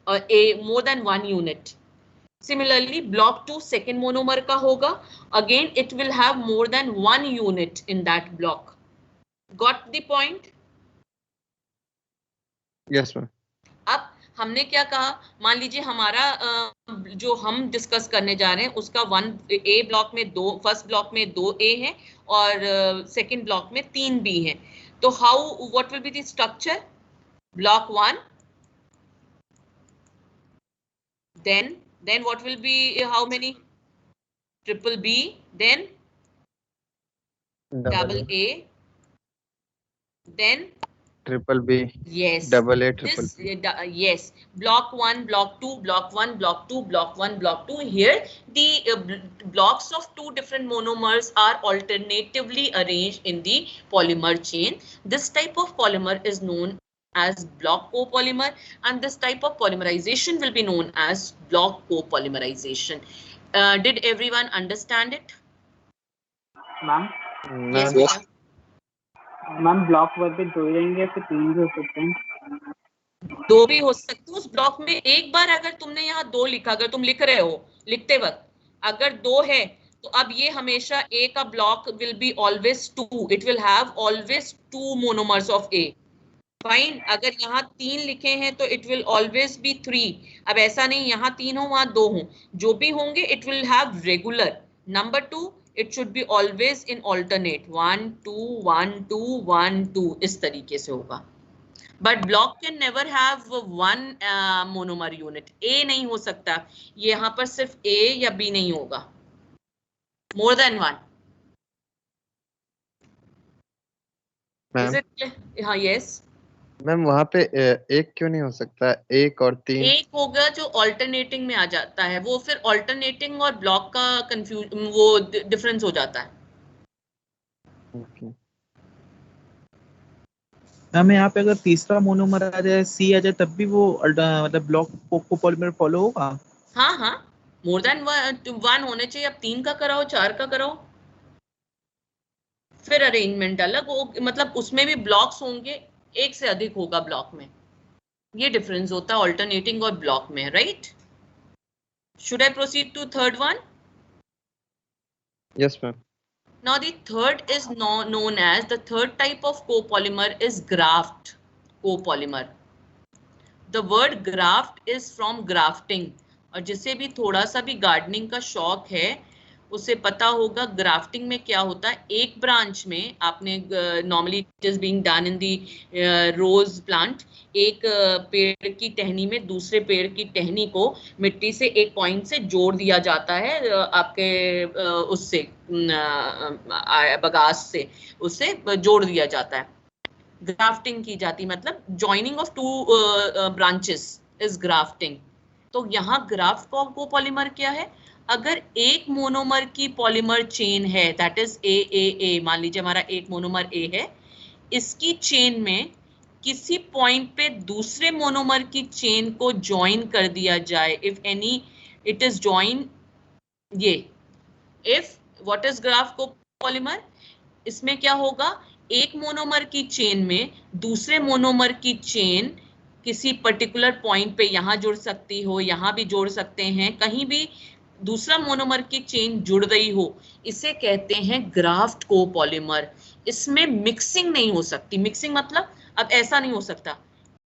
or A more than one unit. Similarly, block 2 second monomer का होगा, again it will have more than one unit in that block. Got the point? Yes ma'am. अब हमने क्या कहा, मान लीजिए हमारा जो हम डिस्कस करने जा रहे हैं उसका A ब्लॉक में 2, फर्स्ट ब्लॉक में 2 A हैं और सेकंड ब्लॉक में 3 B हैं. तो how what will be the structure? Block 1, then what will be how many? Triple B, then double A, then Triple B. yes, Double A, triple this B. yes, block 1, block 2, block 1, block 2, block 1, block 2. Here the blocks of 2 different monomers are alternatively arranged in the polymer chain. This type of polymer is known as block copolymer, and this type of polymerization will be known as block copolymerization. Did everyone understand it? Ma'am Yes, Ma'am. Mr. Ma'am block one पे 2 रहेंगे फिर 3 भी हो सकते हैं. 2 भी हो सकते. उस ब्लॉक में एक बार अगर तुमने यहाँ 2 लिखा, अगर तुम लिख रहे हो, लिखते वक्त अगर 2 है तो अब ये हमेशा A का block will be always 2. It will have always 2 monomers of A. Fine. अगर यहाँ 3 लिखे हैं तो इट विल ऑलवेज बी 3. अब ऐसा नहीं यहाँ 3 हो वहां 2 हो, जो भी होंगे it will have regular. Number 2, it should be always in alternate 1 2 1 2 1 2, इस तरीके से होगा. But block can never have 1 monomer unit. A नहीं हो सकता, ये यहाँ पर सिर्फ A या B नहीं होगा, more than 1. Is it clear? हाँ, yes. मैम वहाँ पे एक क्यों नहीं हो सकता? 1 और 3. एक होगा जो ऑल्टरनेटिंग में आ जाता है, वो फिर ऑल्टरनेटिंग और ब्लॉक का कंफ्यूज वो डिफरेंस हो जाता है. Okay. हमें यहाँ पे अगर तीसरा मोनोमर आ जाए, C आ जाए, तब भी वो मतलब ब्लॉक कोपॉलीमर फॉलो होगा? हाँ हाँ, मोर देन 1 होने चाहिए. अब 3 का कराओ, 4 का कराओ, फिर अरेंजमेंट अलग हो, मतलब उसमें भी ब्लॉक्स होंगे, एक से अधिक होगा ब्लॉक में. ये डिफरेंस होता है ऑल्टरनेटिंग और ब्लॉक में, right? Should I proceed to third one? Yes ma'am. Now the third is known as, the third type of copolymer is graft copolymer. The word graft is from grafting. और जिसे भी थोड़ा सा भी gardening का शौक है उसे पता होगा ग्राफ्टिंग में क्या होता है. एक ब्रांच में आपने normally it is being done in the rose plant, एक पेड़ की टहनी में दूसरे पेड़ की टहनी को मिट्टी से एक पॉइंट से जोड़ दिया जाता है, आपके उससे बगास से उससे जोड़ दिया जाता है. ग्राफ्टिंग की जाती, मतलब joining of 2 branches is grafting. तो यहाँ ग्राफ्ट कोपॉलीमर क्या है? अगर एक मोनोमर की पॉलीमर चेन है, दैट इज ए, मान लीजिए हमारा एक मोनोमर A है, इसकी चेन में किसी पॉइंट पे दूसरे मोनोमर की चेन को ज्वाइन कर दिया जाए, if any it is join, ये if what is graft copolymer? इसमें क्या होगा, एक मोनोमर की चेन में दूसरे मोनोमर की चेन किसी पर्टिकुलर पॉइंट पे यहाँ जुड़ सकती हो, यहाँ भी जोड़ सकते हैं, कहीं भी दूसरा मोनोमर की चेन जुड़ रही हो, इसे कहते हैं ग्राफ्ट कोपॉलीमर। इसमें मिक्सिंग नहीं हो सकती। मिक्सिंग मतलब अब ऐसा नहीं हो सकता